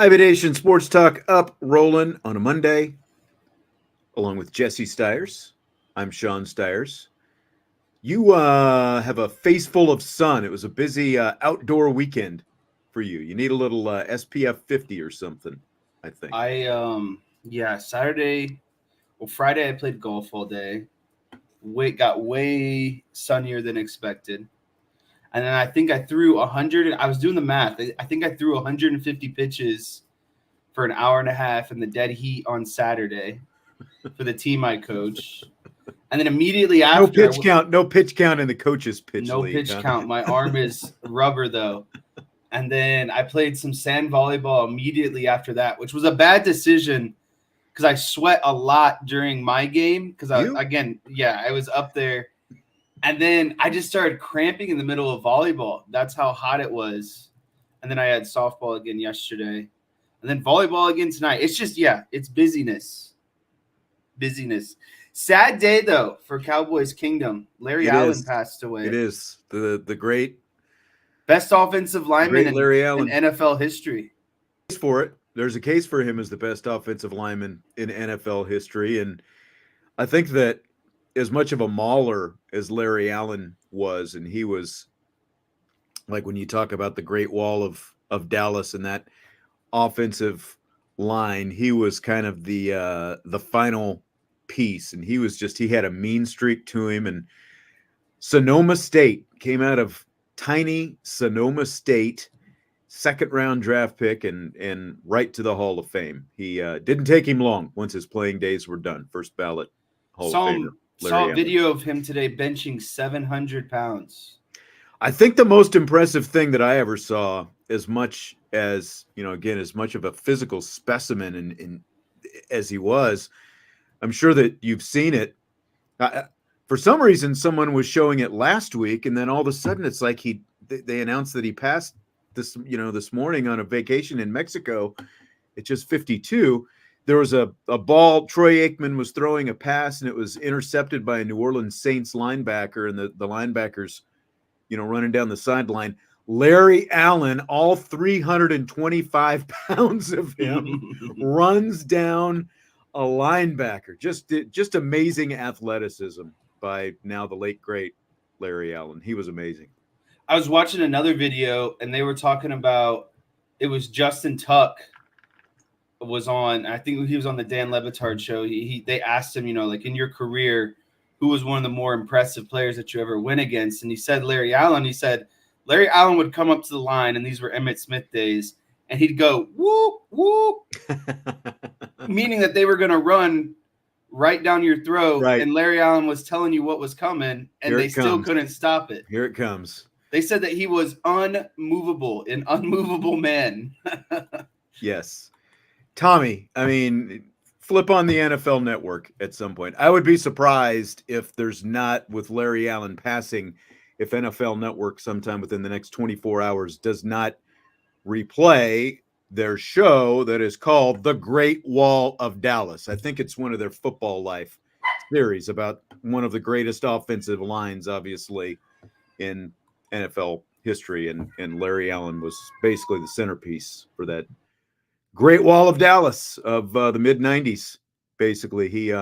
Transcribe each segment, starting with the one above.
Aviation Sports Talk up, rolling on a Monday, along with Jesse Stiers. I'm Sean Stiers. You have a face full of sun. It was a busy outdoor weekend for you. You need a little SPF 50 or something, I think. Friday I played golf all day. Got way sunnier than expected. And then I think I threw 100. I was doing the math. I think I threw 150 pitches for an hour and a half in the dead heat on Saturday for the team I coach. And then immediately after, no pitch count in the coach's pitch no league. pitch count. My arm is rubber though. And then I played some sand volleyball immediately after that, which was a bad decision because I sweat a lot during my game because I was up there. And then I just started cramping in the middle of volleyball. That's how hot it was. And then I had softball again yesterday. And then volleyball again tonight. It's just, it's busyness. Busyness. Sad day, though, for Cowboys Kingdom. Larry Allen passed away. It is. The great. Best offensive lineman in NFL history. For it. There's a case for him as the best offensive lineman in NFL history. And I think that as much of a mauler as Larry Allen was, and he was like when you talk about the Great Wall of Dallas and that offensive line, he was kind of the final piece, and he had a mean streak to him. And Sonoma State came out of tiny Sonoma State, second round draft pick and right to the Hall of Fame. He didn't take him long once his playing days were done. First ballot Hall of Famer. Saw a video of him today benching 700 pounds. I think the most impressive thing that I ever saw, as much as, as much of a physical specimen and as he was, I'm sure that you've seen it. For some reason, someone was showing it last week, and then all of a sudden it's like they announced that he passed this morning on a vacation in Mexico at just 52. There was a ball. Troy Aikman was throwing a pass, and it was intercepted by a New Orleans Saints linebacker, and the linebackers, running down the sideline. Larry Allen, all 325 pounds of him, runs down a linebacker. Just amazing athleticism by now the late, great Larry Allen. He was amazing. I was watching another video, and they were talking about it was Justin Tuck was on. I think he was on the Dan Levitard show. They asked him, like in your career, who was one of the more impressive players that you ever went against? And he said Larry Allen. He said Larry Allen would come up to the line, and these were Emmitt Smith days, and he'd go whoop whoop, meaning that they were going to run right down your throat. Right. And Larry Allen was telling you what was coming, and they still couldn't stop it. Here it comes. They said that he was unmovable, an unmovable man. Yes. Tommy, flip on the NFL Network at some point. I would be surprised if there's not, with Larry Allen passing, if NFL Network sometime within the next 24 hours does not replay their show that is called The Great Wall of Dallas. I think it's one of their football life series about one of the greatest offensive lines, obviously, in NFL history. And Larry Allen was basically the centerpiece for that Great Wall of Dallas of the mid-90s. Basically, he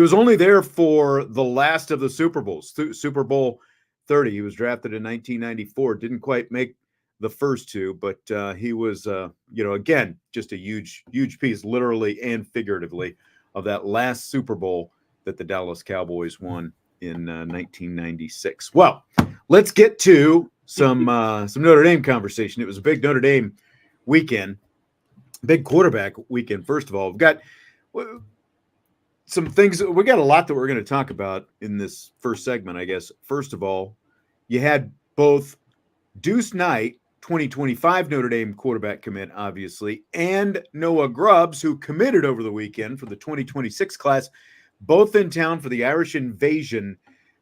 was only there for the last of the Super Bowls. Super Bowl 30. He was drafted in 1994. Didn't quite make the first two, but he was, again, just a huge piece, literally and figuratively, of that last Super Bowl that the Dallas Cowboys won in 1996. Well, let's get to some Notre Dame conversation. It was a big Notre Dame weekend. Big quarterback weekend, first of all. We've got some things. We got a lot that we're going to talk about in this first segment, I guess. First of all, you had both Deuce Knight, 2025 Notre Dame quarterback commit, obviously, and Noah Grubbs, who committed over the weekend for the 2026 class, both in town for the Irish Invasion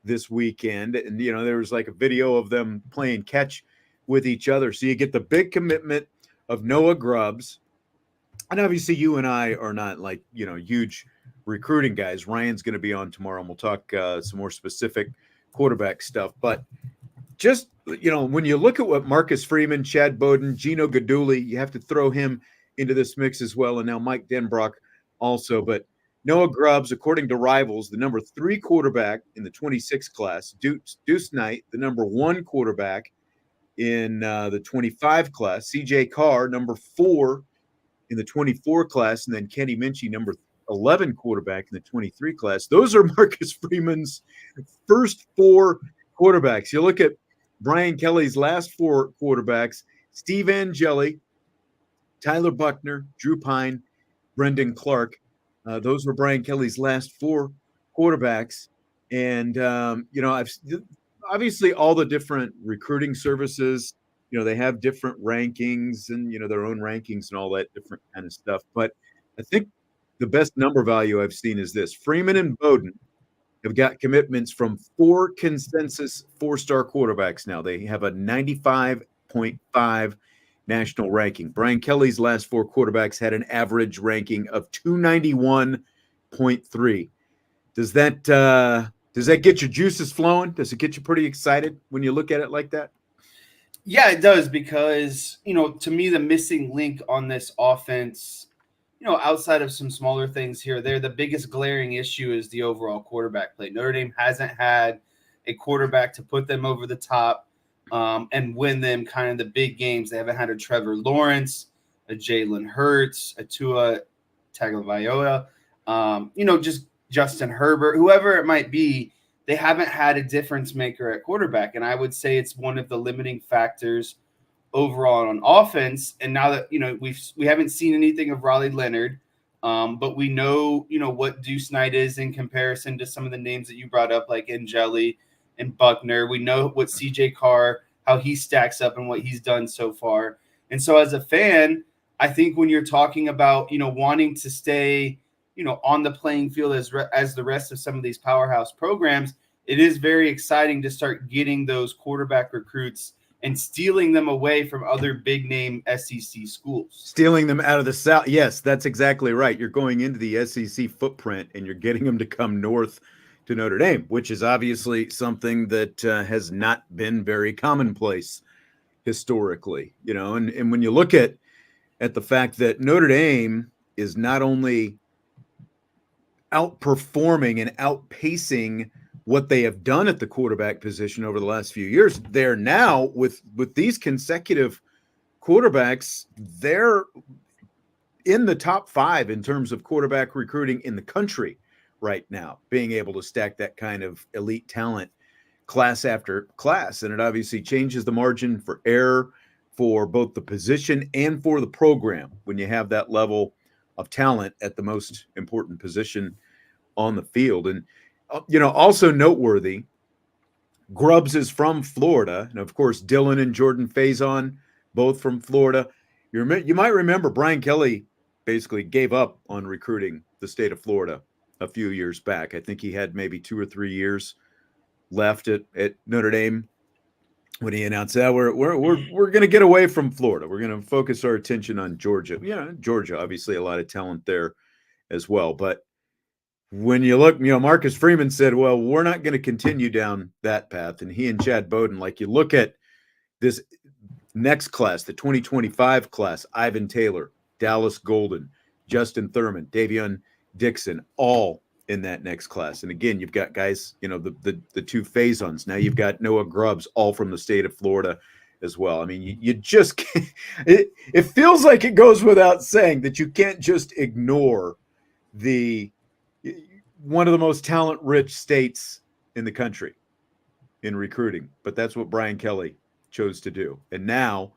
this weekend. And, there was like a video of them playing catch with each other. So you get the big commitment of Noah Grubbs. And obviously you and I are not huge recruiting guys. Ryan's going to be on tomorrow, and we'll talk some more specific quarterback stuff. But just, when you look at what Marcus Freeman, Chad Bowden, Gino Guidugli, you have to throw him into this mix as well, and now Mike Denbrock also. But Noah Grubbs, according to Rivals, the number 3 quarterback in the 26 class. Deuce Knight, the number 1 quarterback in the 25 class. C.J. Carr, number 4 in the 24 class, and then Kenny Minchie, number 11 quarterback in the 23 class. Those are Marcus Freeman's first 4 quarterbacks. You look at Brian Kelly's last 4 quarterbacks: Steve Angeli, Tyler Buckner, Drew Pine, Brendan Clark. Those were Brian Kelly's last 4 quarterbacks. And, I've obviously all the different recruiting services, they have different rankings and, their own rankings and all that different kind of stuff. But I think the best number value I've seen is this: Freeman and Bowden have got commitments from 4 consensus 4-star quarterbacks now. They have a 95.5 national ranking. Brian Kelly's last 4 quarterbacks had an average ranking of 291.3. Does that get your juices flowing? Does it get you pretty excited when you look at it like that? Yeah, it does, because, to me, the missing link on this offense, outside of some smaller things here or there, the biggest glaring issue is the overall quarterback play. Notre Dame hasn't had a quarterback to put them over the top and win them kind of the big games. They haven't had a Trevor Lawrence, a Jalen Hurts, a Tua Tagovailoa, just Justin Herbert, whoever it might be. They haven't had a difference maker at quarterback, and I would say it's one of the limiting factors overall on offense. And now that we haven't seen anything of Riley Leonard, but we know what Deuce Knight is in comparison to some of the names that you brought up, like Angeli and Buckner. We know what CJ Carr, how he stacks up and what he's done so far. And so as a fan, I think when you're talking about wanting to stay on the playing field as the rest of some of these powerhouse programs, it is very exciting to start getting those quarterback recruits and stealing them away from other big-name SEC schools. Stealing them out of the South. Yes, that's exactly right. You're going into the SEC footprint, and you're getting them to come north to Notre Dame, which is obviously something that has not been very commonplace historically. And when you look at the fact that Notre Dame is not only outperforming and outpacing what they have done at the quarterback position over the last few years, they're now with these consecutive quarterbacks, they're in the top 5 in terms of quarterback recruiting in the country right now, being able to stack that kind of elite talent class after class. And it obviously changes the margin for error for both the position and for the program when you have that level of talent at the most important position on the field. And also noteworthy, Grubbs is from Florida, and of course Dylan and Jordan Faison, both from Florida. You might remember Brian Kelly basically gave up on recruiting the state of Florida a few years back. I think he had maybe 2 or 3 years left at Notre Dame when he announced that we're going to get away from Florida. We're going to focus our attention on Georgia. Georgia, obviously a lot of talent there as well. But when you look, Marcus Freeman said, well, we're not going to continue down that path. And he and Chad Bowden, like, you look at this next class, the 2025 class: Ivan Taylor, Dallas Golden, Justin Thurman, Davion Dixon, all in that next class. And again, you've got guys, the 2 Faisons. Now you've got Noah Grubbs, all from the state of Florida as well. I mean, you just can't, it feels like it goes without saying that you can't just ignore one of the most talent-rich states in the country in recruiting. But that's what Brian Kelly chose to do. And now,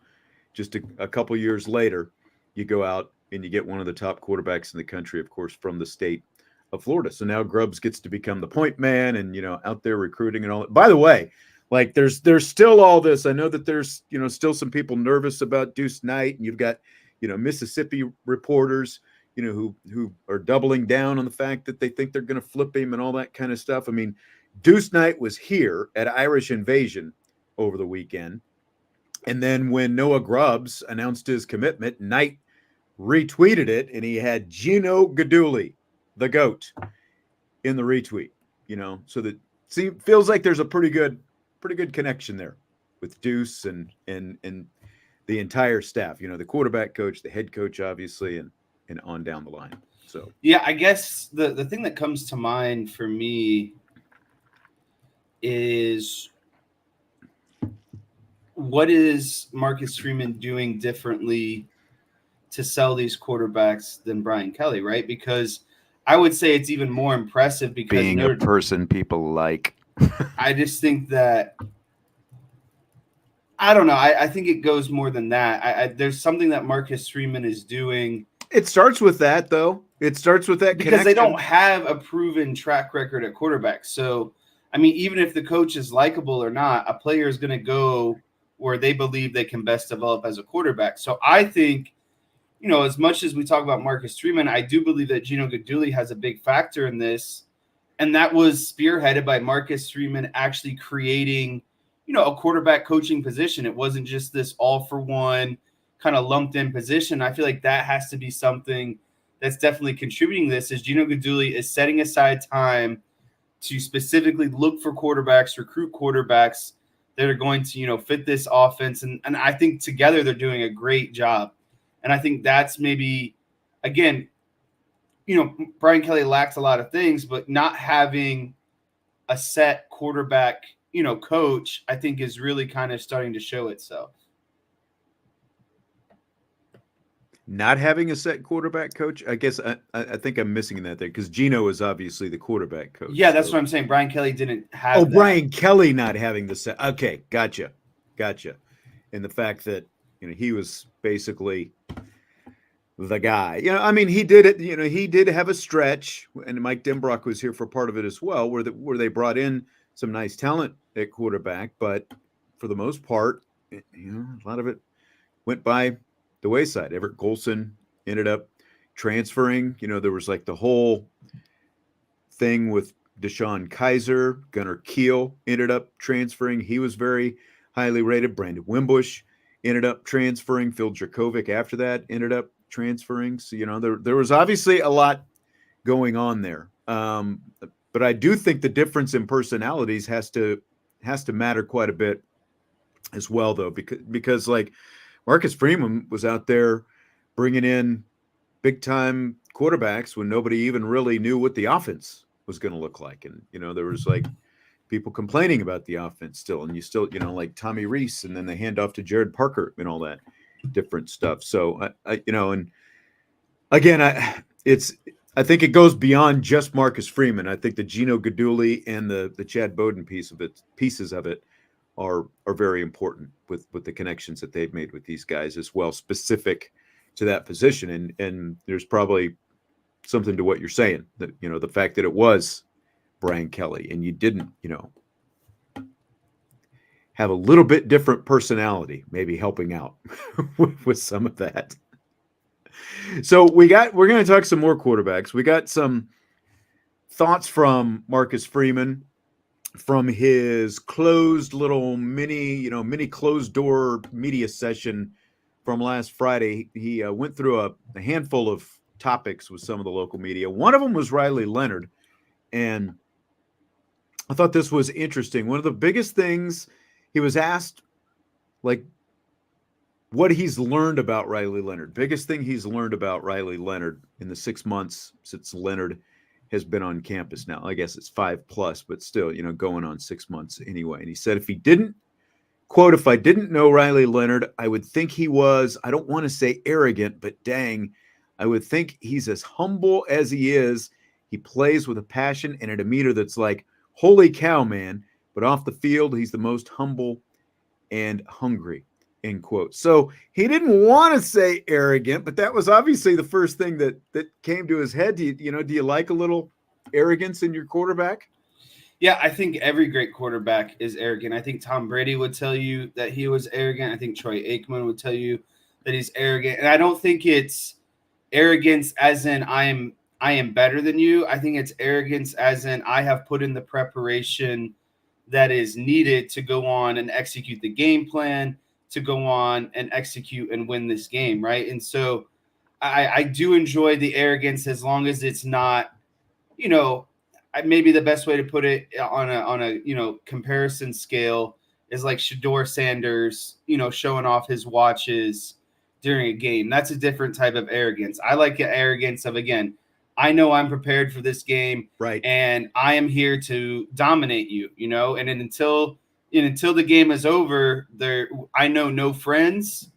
just a couple years later, you go out and you get one of the top quarterbacks in the country, of course, from the state of Florida. So now Grubbs gets to become the point man and, out there recruiting and all that. By the way, like, there's still all this. I know that there's, still some people nervous about Deuce Knight, and you've got, Mississippi reporters, who are doubling down on the fact that they think they're going to flip him and all that kind of stuff. I mean, Deuce Knight was here at Irish Invasion over the weekend. And then when Noah Grubbs announced his commitment, Knight retweeted it, and he had Gino Gaduli, the GOAT, in the retweet, so that feels like there's a pretty good connection there with Deuce and the entire staff, the quarterback coach, the head coach, obviously, and on down the line. So yeah, I guess the thing that comes to mind for me is, what is Marcus Freeman doing differently to sell these quarterbacks than Brian Kelly, right? Because I would say it's even more impressive because being a person people like. I just think that, I don't know. I think it goes more than that. There's something that Marcus Freeman is doing. It starts with that, though. It starts with that because connection. they don't have a proven track record at quarterback. So, I mean, even if the coach is likable or not, a player is going to go where they believe they can best develop as a quarterback. So I think, as much as we talk about Marcus Freeman, I do believe that Gino Guidugli has a big factor in this. And that was spearheaded by Marcus Freeman actually creating, a quarterback coaching position. It wasn't just this all for one kind of lumped in position. I feel like that has to be something that's definitely contributing to this, is Gino Guidugli is setting aside time to specifically look for quarterbacks, recruit quarterbacks that are going to, fit this offense. And I think together they're doing a great job. And I think that's maybe, again, Brian Kelly lacks a lot of things, but not having a set quarterback, coach, I think is really kind of starting to show itself. Not having a set quarterback coach, I guess I think I'm missing that there, because Gino is obviously the quarterback coach. Yeah, that's what I'm saying. Brian Kelly didn't have that. Brian Kelly not having the set. Okay, gotcha. And the fact that, he was basically the guy. He did it. He did have a stretch, and Mike Denbrock was here for part of it as well, where they brought in some nice talent at quarterback, but for the most part, a lot of it went by the wayside. Everett Golson ended up transferring. There was like the whole thing with Deshaun Kaiser. Gunnar Kiel ended up transferring. He was very highly rated. Brandon Wimbush ended up transferring. Phil Dracovic after that ended up transferring. So, there was obviously a lot going on there. But I do think the difference in personalities has to matter quite a bit as well, though, because like Marcus Freeman was out there bringing in big time quarterbacks when nobody even really knew what the offense was going to look like. And, there was like people complaining about the offense still, and you still, like Tommy Reese, and then they hand off to Jared Parker and all that different stuff. So and again, I think it goes beyond just Marcus Freeman. I think the Gino Guidugli and the Chad Bowden pieces of it are very important with the connections that they've made with these guys as well, specific to that position. And there's probably something to what you're saying, that, the fact that it was Brian Kelly and you didn't, have a little bit different personality, maybe helping out with some of that. So we're going to talk some more quarterbacks. We got some thoughts from Marcus Freeman from his closed little mini closed door media session from last Friday. He went through a handful of topics with some of the local media. One of them was Riley Leonard, and I thought this was interesting. One of the biggest things he was asked, like, what he's learned about Riley Leonard. Biggest thing he's learned about Riley Leonard in the 6 months since Leonard has been on campus now. I guess it's 5+, but still, going on 6 months anyway. And he said, if I didn't know Riley Leonard, I would think he was, I don't want to say arrogant, but dang, I would think he's as humble as he is. He plays with a passion and a demeanor that's like, holy cow, man. But off the field, he's the most humble and hungry. End quote. So he didn't want to say arrogant, but that was obviously the first thing that came to his head. Do you like a little arrogance in your quarterback? Yeah, I think every great quarterback is arrogant. I think Tom Brady would tell you that he was arrogant. I think Troy Aikman would tell you that he's arrogant. And I don't think it's arrogance as in I am better than you. I think it's arrogance as in I have put in the preparation that is needed to go on and execute the game plan, to go on and execute and win this game, right? And so I do enjoy the arrogance as long as it's not, maybe the best way to put it on a comparison scale is like Shador Sanders, showing off his watches during a game. That's a different type of arrogance. I like the arrogance of, again, I know I'm prepared for this game, right? And I am here to dominate you, and then until the game is over, I know no friends,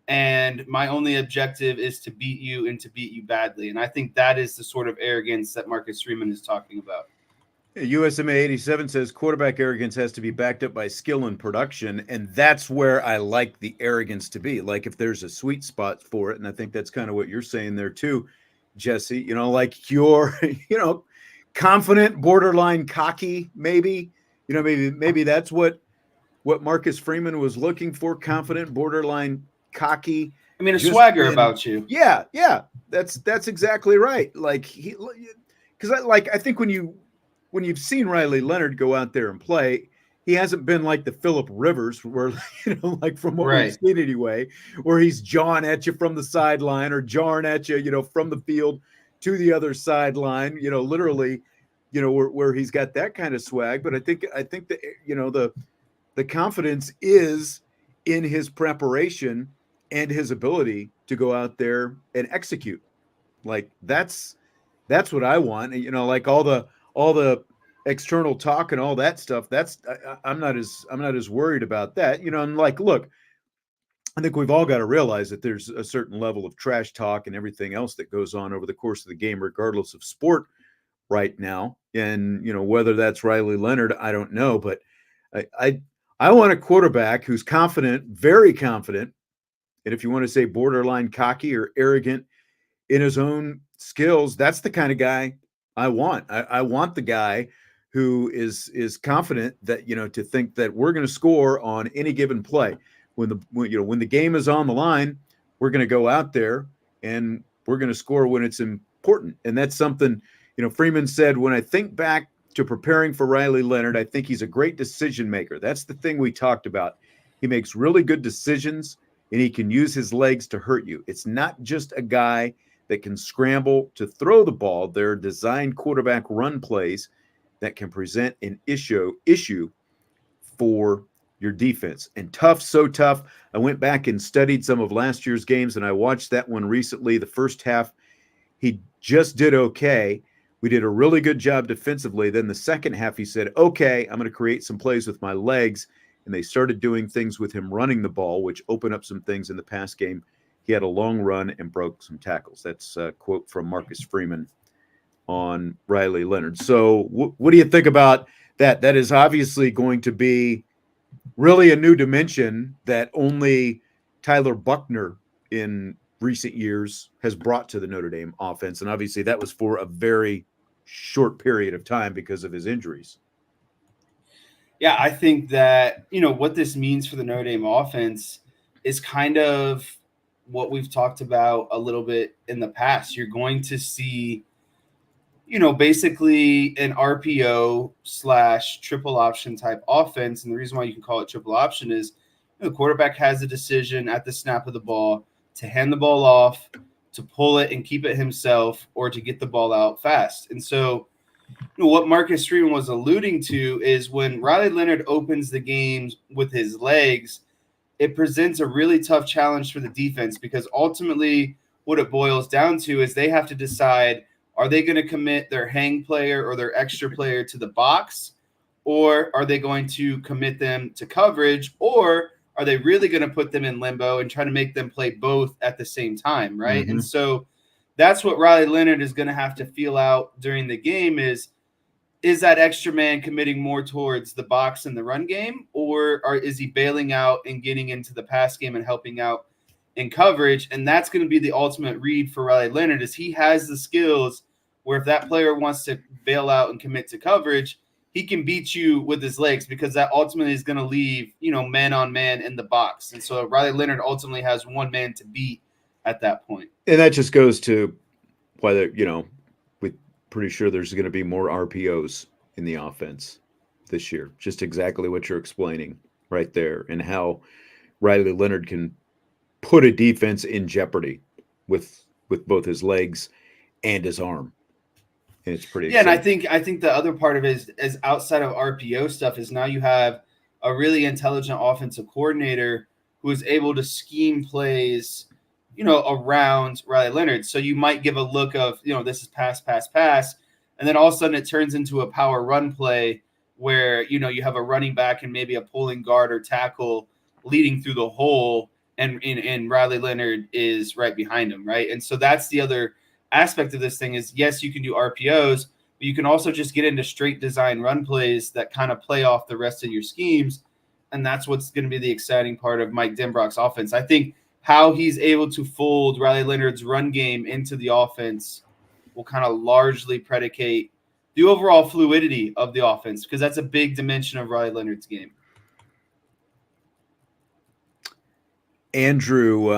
and my only objective is to beat you and to beat you badly. And I think that is the sort of arrogance that Marcus Freeman is talking about. USMA 87 says quarterback arrogance has to be backed up by skill and production. And that's where I like the arrogance to be. Like if there's a sweet spot for it. And I think that's kind of what you're saying there too, Jesse, like you're, confident, borderline cocky, maybe, maybe that's what Marcus Freeman was looking for. Confident, borderline cocky. I mean, a swagger about you. Yeah. That's exactly right. Like because I think when you've seen Riley Leonard go out there and play, he hasn't been like the Phillip Rivers, where like from what we've seen anyway, where he's jawing at you from the sideline or jarring at you, from the field to the other sideline, literally, where he's got that kind of swag. But I think that the confidence is in his preparation and his ability to go out there and execute. Like that's what I want. Like all the external talk and all that stuff. I'm not as worried about that. And like, look, I think we've all got to realize that there's a certain level of trash talk and everything else that goes on over the course of the game, regardless of sport right now. And, whether that's Riley Leonard, I don't know, but I want a quarterback who's confident, very confident. And if you want to say borderline cocky or arrogant in his own skills, that's the kind of guy I want. I want the guy who is confident that, to think that we're going to score on any given play. When the game is on the line, we're going to go out there and we're going to score when it's important. And that's something, Freeman said, when I think back to preparing for Riley Leonard, I think he's a great decision maker. That's the thing we talked about. He makes really good decisions and he can use his legs to hurt you. It's not just a guy that can scramble to throw the ball. There are designed quarterback run plays that can present an issue for your defense. And tough, so tough. I went back and studied some of last year's games, and I watched that one recently. The first half, he just did okay. We did a really good job defensively. Then the second half, he said, okay, I'm going to create some plays with my legs. And they started doing things with him running the ball, which opened up some things in the pass game. He had a long run and broke some tackles. That's a quote from Marcus Freeman on Riley Leonard. So what do you think about that? That is obviously going to be really a new dimension that only Tyler Buckner in recent years has brought to the Notre Dame offense. And obviously that was for a very short period of time because of his injuries. Yeah, I think that, what this means for the Notre Dame offense is kind of what we've talked about a little bit in the past. You're going to see, basically an RPO / triple option type offense. And the reason why you can call it triple option is the quarterback has a decision at the snap of the ball to hand the ball off, to pull it and keep it himself, or to get the ball out fast. And so what Marcus Freeman was alluding to is when Riley Leonard opens the games with his legs, it presents a really tough challenge for the defense, because ultimately what it boils down to is they have to decide, are they going to commit their hang player or their extra player to the box, or are they going to commit them to coverage, or are they really going to put them in limbo and try to make them play both at the same time, right? Mm-hmm. And so that's what Riley Leonard is going to have to feel out during the game is that extra man committing more towards the box and the run game, or is he bailing out and getting into the pass game and helping out in coverage? And that's going to be the ultimate read for Riley Leonard, is he has the skills where if that player wants to bail out and commit to coverage, he can beat you with his legs, because that ultimately is going to leave, man on man in the box. And so Riley Leonard ultimately has one man to beat at that point. And that just goes to whether, we're pretty sure there's going to be more RPOs in the offense this year. Just exactly what you're explaining right there, and how Riley Leonard can put a defense in jeopardy with both his legs and his arm. And it's pretty exciting. And I think the other part of it is outside of RPO stuff is now you have a really intelligent offensive coordinator who is able to scheme plays, around Riley Leonard. So you might give a look of, this is pass, pass, pass. And then all of a sudden it turns into a power run play where, you have a running back and maybe a pulling guard or tackle leading through the hole, and Riley Leonard is right behind him, right? And so that's the other aspect of this thing is, yes, you can do RPOs, but you can also just get into straight design run plays that kind of play off the rest of your schemes. And that's what's going to be the exciting part of Mike Denbrock's offense. I think how he's able to fold Riley Leonard's run game into the offense will kind of largely predicate the overall fluidity of the offense, because that's a big dimension of Riley Leonard's game. Andrew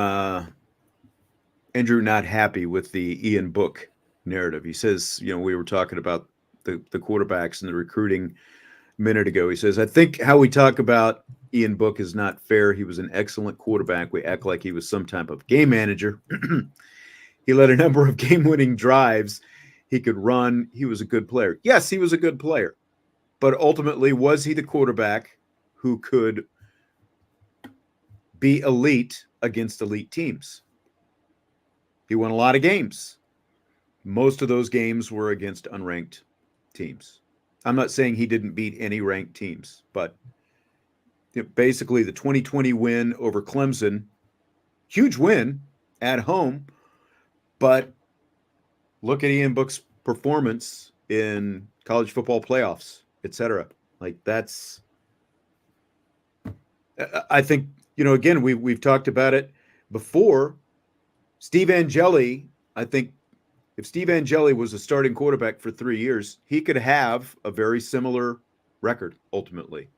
not happy with the Ian Book narrative. He says, we were talking about the quarterbacks and the recruiting a minute ago. He says, I think how we talk about Ian Book is not fair. He was an excellent quarterback. We act like he was some type of game manager. He led a number of game-winning drives. He could run. He was a good player. Yes, he was a good player. But ultimately, was he the quarterback who could be elite against elite teams? He won a lot of games. Most of those games were against unranked teams. I'm not saying he didn't beat any ranked teams, but basically the 2020 win over Clemson, huge win at home, but look at Ian Book's performance in college football playoffs, etc. Like that's, I think, again, we've talked about it before. Steve Angeli, I think if Steve Angeli was a starting quarterback for 3 years, he could have a very similar record ultimately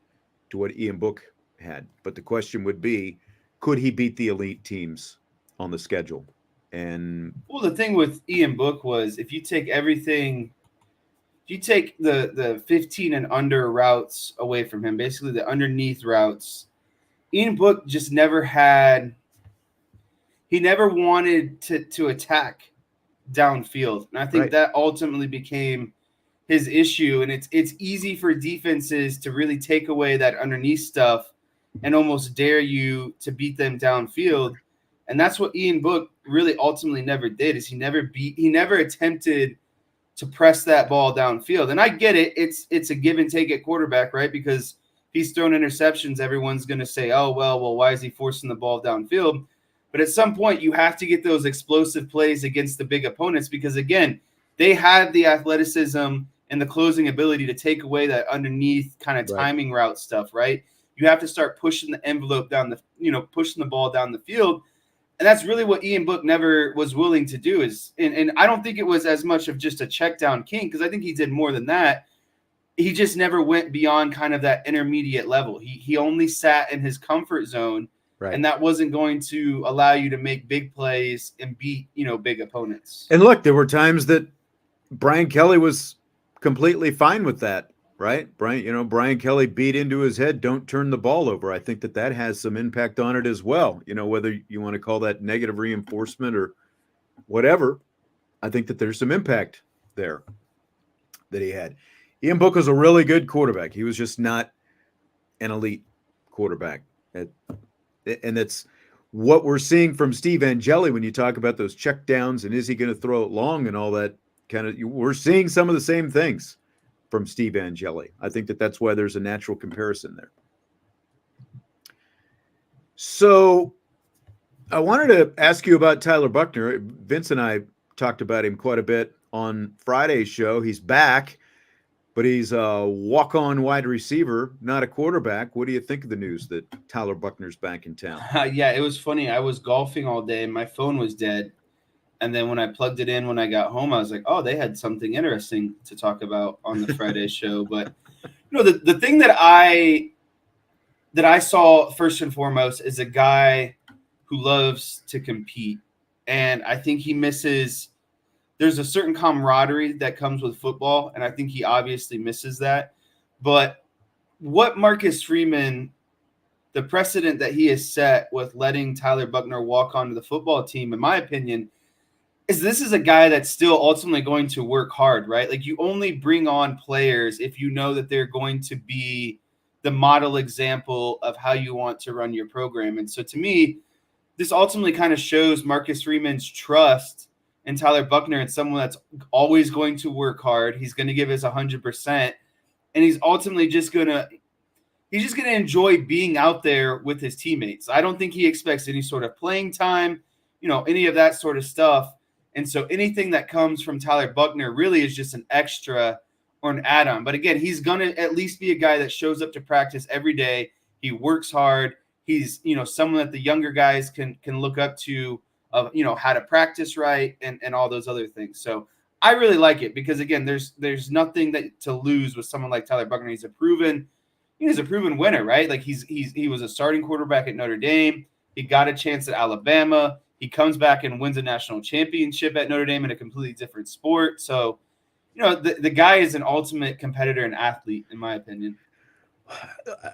to what Ian Book had. But the question would be, could he beat the elite teams on the schedule? And well, the thing with Ian Book was if you take the 15 and under routes away from him, basically the underneath routes, Ian Book just never wanted to attack downfield. And I think that ultimately became his issue. And it's easy for defenses to really take away that underneath stuff and almost dare you to beat them downfield. And that's what Ian Book really ultimately never did, is he never attempted to press that ball downfield. And I get it. It's a give and take at quarterback, right? Because if he's thrown interceptions, everyone's going to say, oh, well, why is he forcing the ball downfield? But at some point, you have to get those explosive plays against the big opponents because, again, they have the athleticism and the closing ability to take away that underneath kind of timing route stuff, right? You have to start pushing the envelope down pushing the ball down the field. And that's really what Ian Book never was willing to do and I don't think it was as much of just a check down king, because I think he did more than that. He just never went beyond kind of that intermediate level. He only sat in his comfort zone. Right. And that wasn't going to allow you to make big plays and beat, big opponents. And look, there were times that Brian Kelly was completely fine with that, right? Brian Kelly beat into his head, don't turn the ball over. I think that has some impact on it as well. Whether you want to call that negative reinforcement or whatever, I think that there's some impact there that he had. Ian Book was a really good quarterback. He was just not an elite quarterback. And that's what we're seeing from Steve Angeli when you talk about those check downs and is he going to throw it long and all that kind of, we're seeing some of the same things from Steve Angeli. I think that's why there's a natural comparison there. So I wanted to ask you about Tyler Buckner. Vince and I talked about him quite a bit on Friday's show. He's back, but he's a walk-on wide receiver, not a quarterback. What do you think of the news that Tyler Buckner's back in town? Yeah, it was funny. I was golfing all day and my phone was dead. And then when I plugged it in when I got home, I was like, oh, they had something interesting to talk about on the Friday show. But the thing that I saw first and foremost is a guy who loves to compete. And I think he misses – there's a certain camaraderie that comes with football, and I think he obviously misses that. But what Marcus Freeman, the precedent that he has set with letting Tyler Buckner walk onto the football team, in my opinion, is this is a guy that's still ultimately going to work hard, right? Like you only bring on players if you know that they're going to be the model example of how you want to run your program. And so to me, this ultimately kind of shows Marcus Freeman's trust in Tyler Buckner and someone that's always going to work hard. He's going to give his 100%, and he's ultimately just going to enjoy being out there with his teammates. I don't think he expects any sort of playing time, any of that sort of stuff. And so anything that comes from Tyler Buckner really is just an extra or an add-on. But again, he's going to at least be a guy that shows up to practice every day. He works hard. He's, someone that the younger guys can look up to, how to practice right and all those other things. So I really like it because, again, there's nothing to lose with someone like Tyler Buckner. He's a proven winner, right? Like he was a starting quarterback at Notre Dame. He got a chance at Alabama. He comes back and wins a national championship at Notre Dame in a completely different sport. So, the guy is an ultimate competitor and athlete, in my opinion.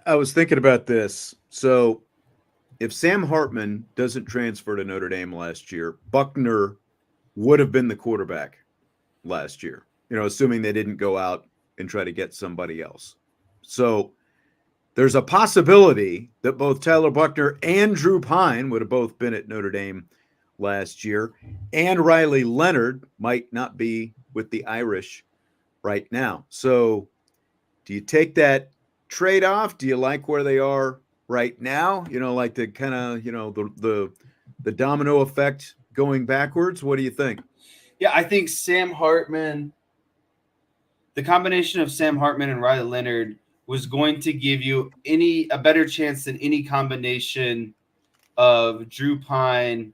I was thinking about this. So if Sam Hartman doesn't transfer to Notre Dame last year, Buckner would have been the quarterback last year, assuming they didn't go out and try to get somebody else. So there's a possibility that both Tyler Buckner and Drew Pine would have both been at Notre Dame last year, and Riley Leonard might not be with the Irish right now. So do you take that trade-off? Do you like where they are right now? Like the kind of, the domino effect going backwards? What do you think? Yeah, I think the combination of Sam Hartman and Riley Leonard was going to give you a better chance than any combination of Drew Pine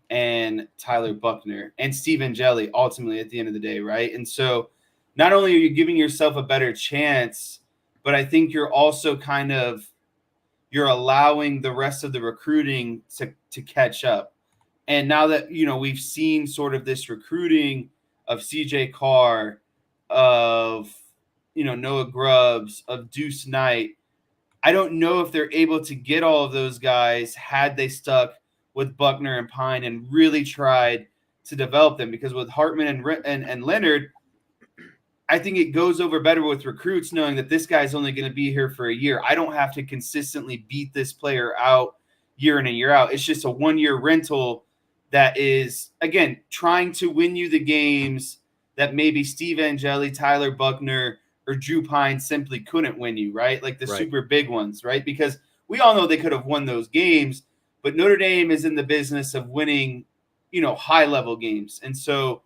and Tyler Buckner and Steve Angeli ultimately at the end of the day, right? And so not only are you giving yourself a better chance, but I think you're also you're allowing the rest of the recruiting to catch up. And now that, we've seen sort of this recruiting of CJ Carr, of, Noah Grubbs, of Deuce Knight, I don't know if they're able to get all of those guys had they stuck with Buckner and Pine and really tried to develop them. Because with Hartman and Leonard, I think it goes over better with recruits knowing that this guy's only going to be here for a year. I don't have to consistently beat this player out year in and year out. It's just a 1-year rental that is, again, trying to win you the games that maybe Steve Angeli, Tyler Buckner, or Drew Pine simply couldn't win you, right? Like the super big ones, right? Because we all know they could have won those games, but Notre Dame is in the business of winning, high-level games. And so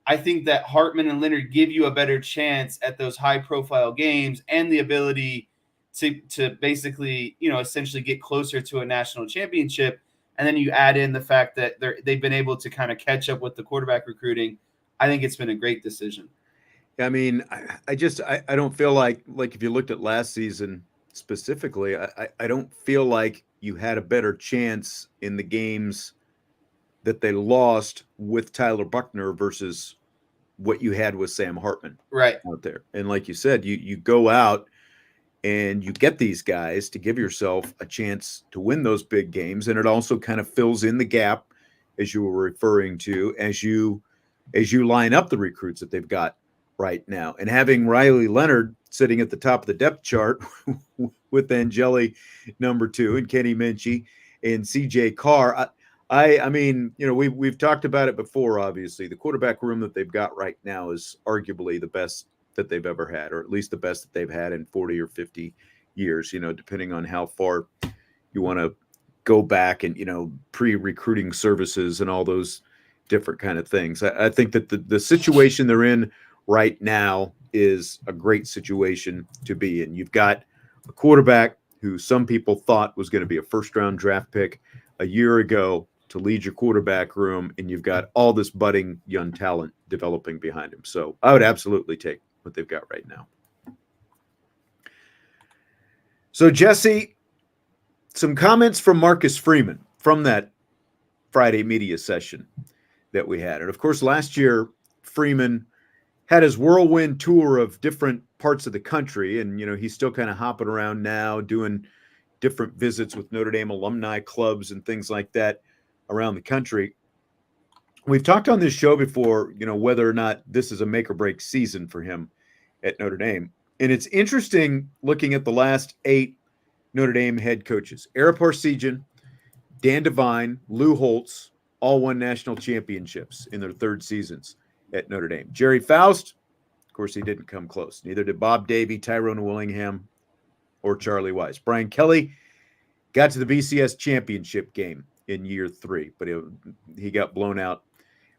I think that Hartman and Leonard give you a better chance at those high-profile games and the ability to basically, essentially get closer to a national championship. And then you add in the fact that they've been able to kind of catch up with the quarterback recruiting. I think it's been a great decision. I mean, I don't feel like if you looked at last season specifically, I don't feel like you had a better chance in the games that they lost with Tyler Buckner versus what you had with Sam Hartman out there. And like you said, you go out and you get these guys to give yourself a chance to win those big games. And it also kind of fills in the gap, as you were referring to, as you line up the recruits that they've got right now. And having Riley Leonard sitting at the top of the depth chart with Angeli number 2 and Kenny Minchie and CJ Carr. I mean, we've talked about it before, obviously. The quarterback room that they've got right now is arguably the best that they've ever had, or at least the best that they've had in 40 or 50 years, depending on how far you want to go back and, pre-recruiting services and all those different kind of things. I think that the situation they're in right now is a great situation to be in. You've got a quarterback who some people thought was going to be a first-round draft pick a year ago to lead your quarterback room, and you've got all this budding young talent developing behind him. So I would absolutely take what they've got right now. So, Jesse, some comments from Marcus Freeman from that Friday media session that we had. And, of course, last year, Freeman had his whirlwind tour of different parts of the country, and, he's still kind of hopping around now doing different visits with Notre Dame alumni clubs and things like that around the country. We've talked on this show before, whether or not this is a make or break season for him at Notre Dame. And it's interesting looking at the last 8 Notre Dame head coaches. Ara Parseghian, Dan Devine, Lou Holtz, all won national championships in their 3rd seasons at Notre Dame. Jerry Faust, of course, he didn't come close. Neither did Bob Davie, Tyrone Willingham, or Charlie Wise. Brian Kelly got to the BCS championship game in year 3, but he got blown out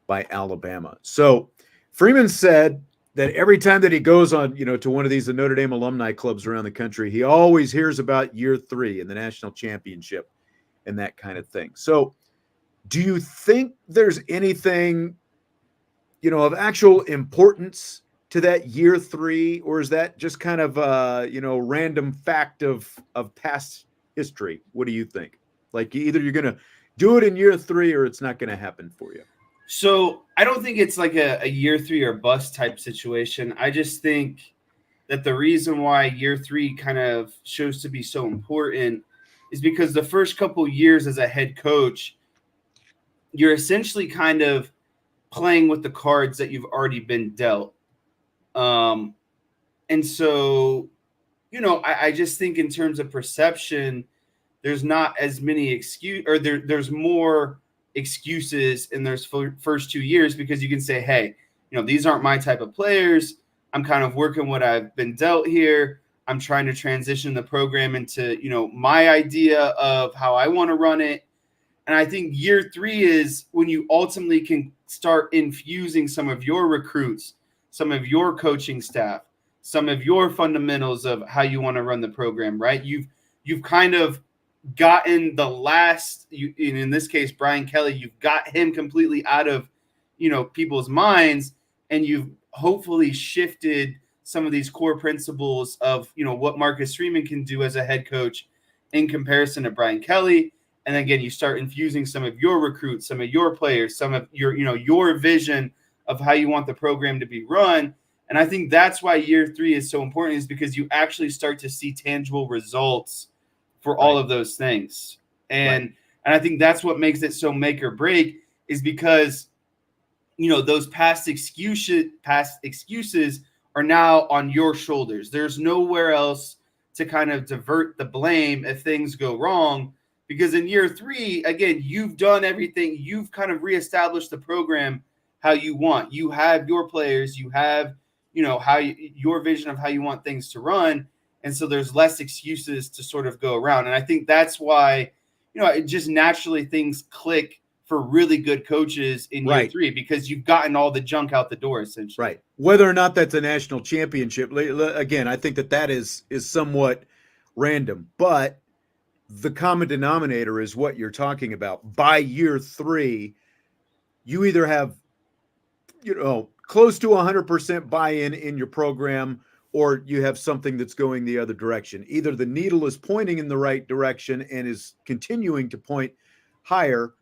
by Alabama. So Freeman said that every time that he goes on, to one of these Notre Dame alumni clubs around the country, he always hears about year 3 and the national championship and that kind of thing. So do you think there's anything, of actual importance to that year 3, or is that just kind of random fact of past history? What do you think? Like, either you're going to do it in year 3 or it's not going to happen for you. So I don't think it's like a year 3 or bust type situation. I just think that the reason why year 3 kind of shows to be so important is because the first couple years as a head coach, you're essentially kind of playing with the cards that you've already been dealt. And so, I just think in terms of perception, there's not as many there's more excuses in those first 2 years, because you can say, hey, these aren't my type of players. I'm kind of working what I've been dealt here. I'm trying to transition the program into, my idea of how I want to run it. And I think year 3 is when you ultimately can start infusing some of your recruits, some of your coaching staff, some of your fundamentals of how you want to run the program, right? You've kind of gotten the last, in this case, Brian Kelly, you've got him completely out of, people's minds, and you've hopefully shifted some of these core principles of, what Marcus Freeman can do as a head coach in comparison to Brian Kelly. And again, you start infusing some of your recruits, some of your players, some of your, your vision of how you want the program to be run. And I think that's why year 3 is so important, is because you actually start to see tangible results for all of those things. And I think that's what makes it so make or break, is because, those past excuses are now on your shoulders. There's nowhere else to kind of divert the blame if things go wrong. Because in year 3, again, you've done everything. You've kind of reestablished the program how you want. You have your players. You have, your vision of how you want things to run. And so there's less excuses to sort of go around. And I think that's why, it just naturally things click for really good coaches in year 3, because you've gotten all the junk out the door, essentially. Right. Whether or not that's a national championship, again, I think that is somewhat random. But the common denominator is what you're talking about. By year 3, you either have, close to 100% buy-in in your program, or you have something that's going the other direction. Either the needle is pointing in the right direction and is continuing to point higher,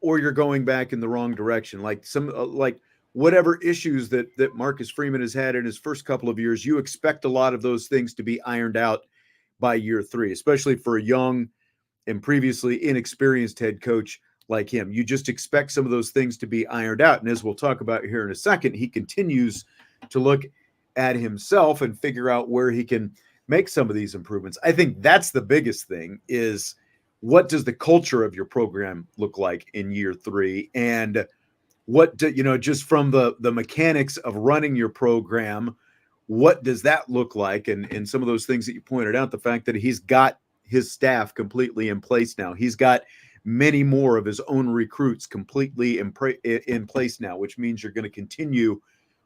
or you're going back in the wrong direction. Like whatever issues that Marcus Freeman has had in his first couple of years, you expect a lot of those things to be ironed out by year 3, especially for a young and previously inexperienced head coach like him. You just expect some of those things to be ironed out. And as we'll talk about here in a second, he continues to look at himself and figure out where he can make some of these improvements. I think that's the biggest thing, is what does the culture of your program look like in year 3? And what just from the mechanics of running your program, what does that look like? And some of those things that you pointed out, the fact that he's got his staff completely in place now. He's got many more of his own recruits completely in place now, which means you're going to continue,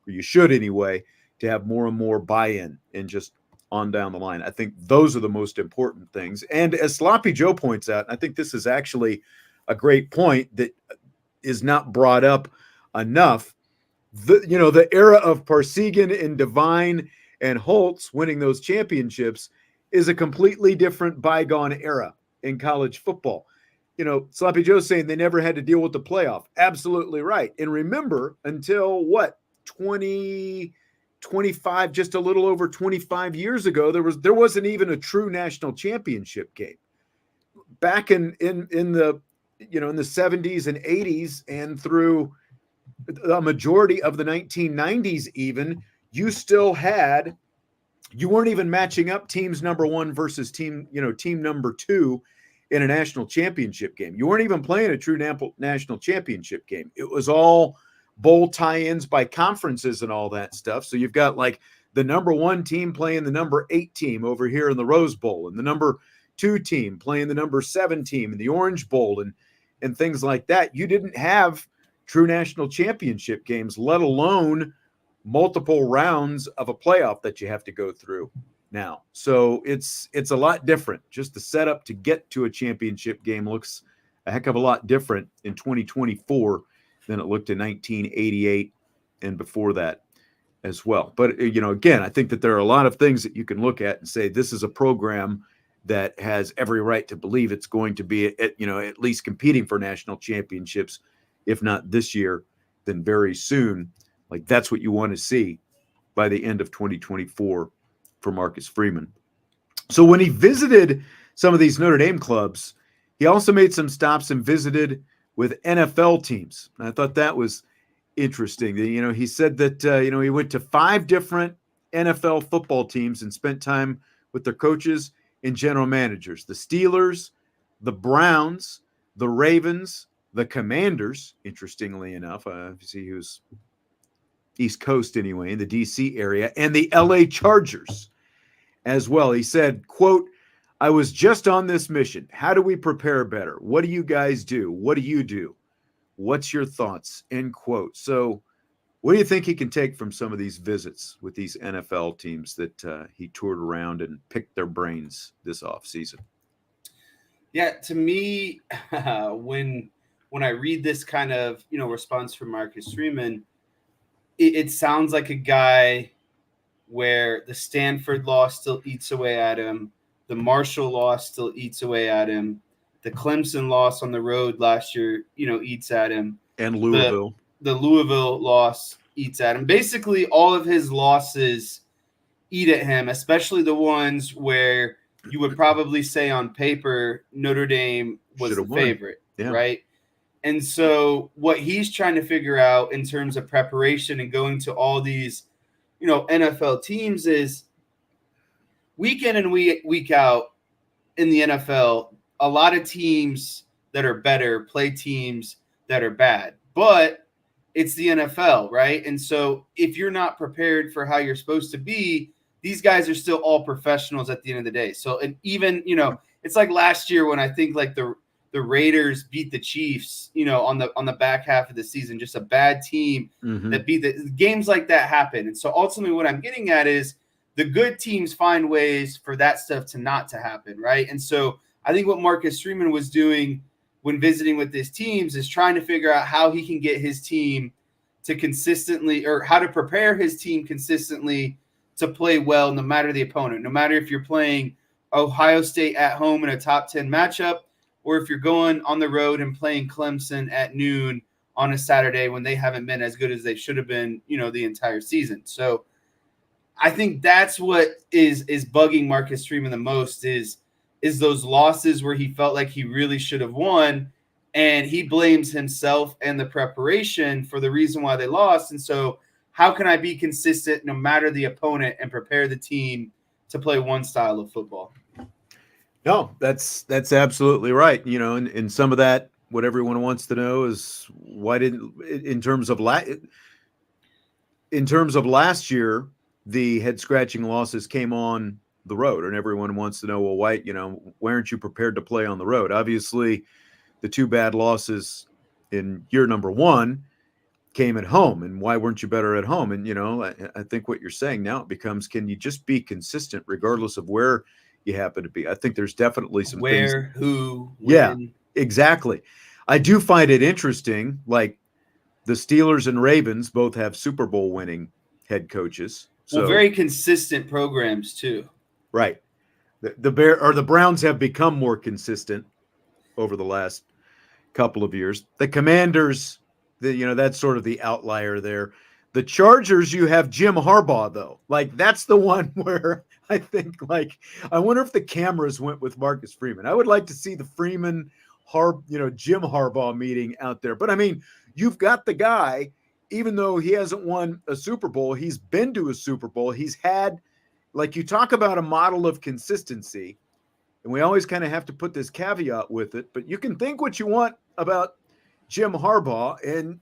or you should anyway, to have more and more buy-in and just on down the line. I think those are the most important things. And as Sloppy Joe points out, I think this is actually a great point that is not brought up enough. The era of Parseghian and Devine and Holtz winning those championships is a completely different bygone era in college football. Sloppy Joe's saying they never had to deal with the playoff. Absolutely right. And remember, until 25, just a little over 25 years ago, there wasn't even a true national championship game. Back in the in the 70s and 80s and through a majority of the 1990s, even, you still had You weren't even matching up teams number 1 versus team number 2 in a national championship game. You weren't even playing a true national championship game. It was all bowl tie-ins by conferences and all that stuff. So you've got like the number 1 team playing the number 8 team over here in the Rose Bowl, and the number 2 team playing the number 7 team in the Orange Bowl, and things like that. You didn't have true national championship games, let alone multiple rounds of a playoff that you have to go through now. So it's a lot different. Just the setup to get to a championship game looks a heck of a lot different in 2024 than it looked in 1988 and before that as well. But, again, I think that there are a lot of things that you can look at and say this is a program that has every right to believe it's going to be at least competing for national championships, if not this year, then very soon. Like, that's what you want to see by the end of 2024 for Marcus Freeman. So when he visited some of these Notre Dame clubs, he also made some stops and visited with NFL teams. And I thought that was interesting. He said that, he went to 5 different NFL football teams and spent time with their coaches and general managers. The Steelers, the Browns, the Ravens, the Commanders, interestingly enough. Obviously, he was East Coast anyway, in the D.C. area, and the L.A. Chargers as well. He said, quote, "I was just on this mission. How do we prepare better? What do you guys do? What do you do? What's your thoughts?" End quote. So what do you think he can take from some of these visits with these NFL teams that he toured around and picked their brains this offseason? Yeah, to me, when I read this kind of, response from Marcus Freeman, it sounds like a guy where the Stanford loss still eats away at him. The Marshall loss still eats away at him. The Clemson loss on the road last year, eats at him. And Louisville. The Louisville loss eats at him. Basically, all of his losses eat at him, especially the ones where you would probably say on paper Notre Dame was the favorite, right? And so what he's trying to figure out in terms of preparation and going to all these, NFL teams is week in and week out in the NFL, a lot of teams that are better play teams that are bad. But it's the NFL, right? And so if you're not prepared for how you're supposed to be, these guys are still all professionals at the end of the day. So, and even, it's like last year when I think like the Raiders beat the Chiefs, on the back half of the season, just a bad team that beat the games like that happen. And so ultimately what I'm getting at is the good teams find ways for that stuff to happen. Right. And so I think what Marcus Freeman was doing when visiting with his teams is trying to figure out how he can get his team to consistently, or how to prepare his team consistently to play well, no matter the opponent, no matter if you're playing Ohio State at home in a top 10 matchup, or if you're going on the road and playing Clemson at noon on a Saturday when they haven't been as good as they should have been, the entire season. So I think that's what is bugging Marcus Freeman the most is those losses where he felt like he really should have won, and he blames himself and the preparation for the reason why they lost. And so how can I be consistent no matter the opponent and prepare the team to play one style of football? No, that's absolutely right. And some of that, what everyone wants to know is why didn't, in terms of last year, the head scratching losses came on the road, and everyone wants to know, well, why aren't you prepared to play on the road? Obviously, the 2 bad losses in year number 1 came at home, and why weren't you better at home? And I think what you're saying now it becomes, can you just be consistent regardless of where you happen to be? I think there's definitely some things. Who, when. Yeah, exactly. I do find it interesting, like the Steelers and Ravens both have Super Bowl winning head coaches. So very consistent programs too. Right. The Browns have become more consistent over the last couple of years. The Commanders, that's sort of the outlier there. The Chargers, you have Jim Harbaugh, though. Like, that's the one where I think, I wonder if the cameras went with Marcus Freeman. I would like to see the Freeman, Jim Harbaugh meeting out there. But, I mean, you've got the guy, even though he hasn't won a Super Bowl, he's been to a Super Bowl. He's had, like you talk about a model of consistency, and we always kind of have to put this caveat with it, but you can think what you want about Jim Harbaugh, and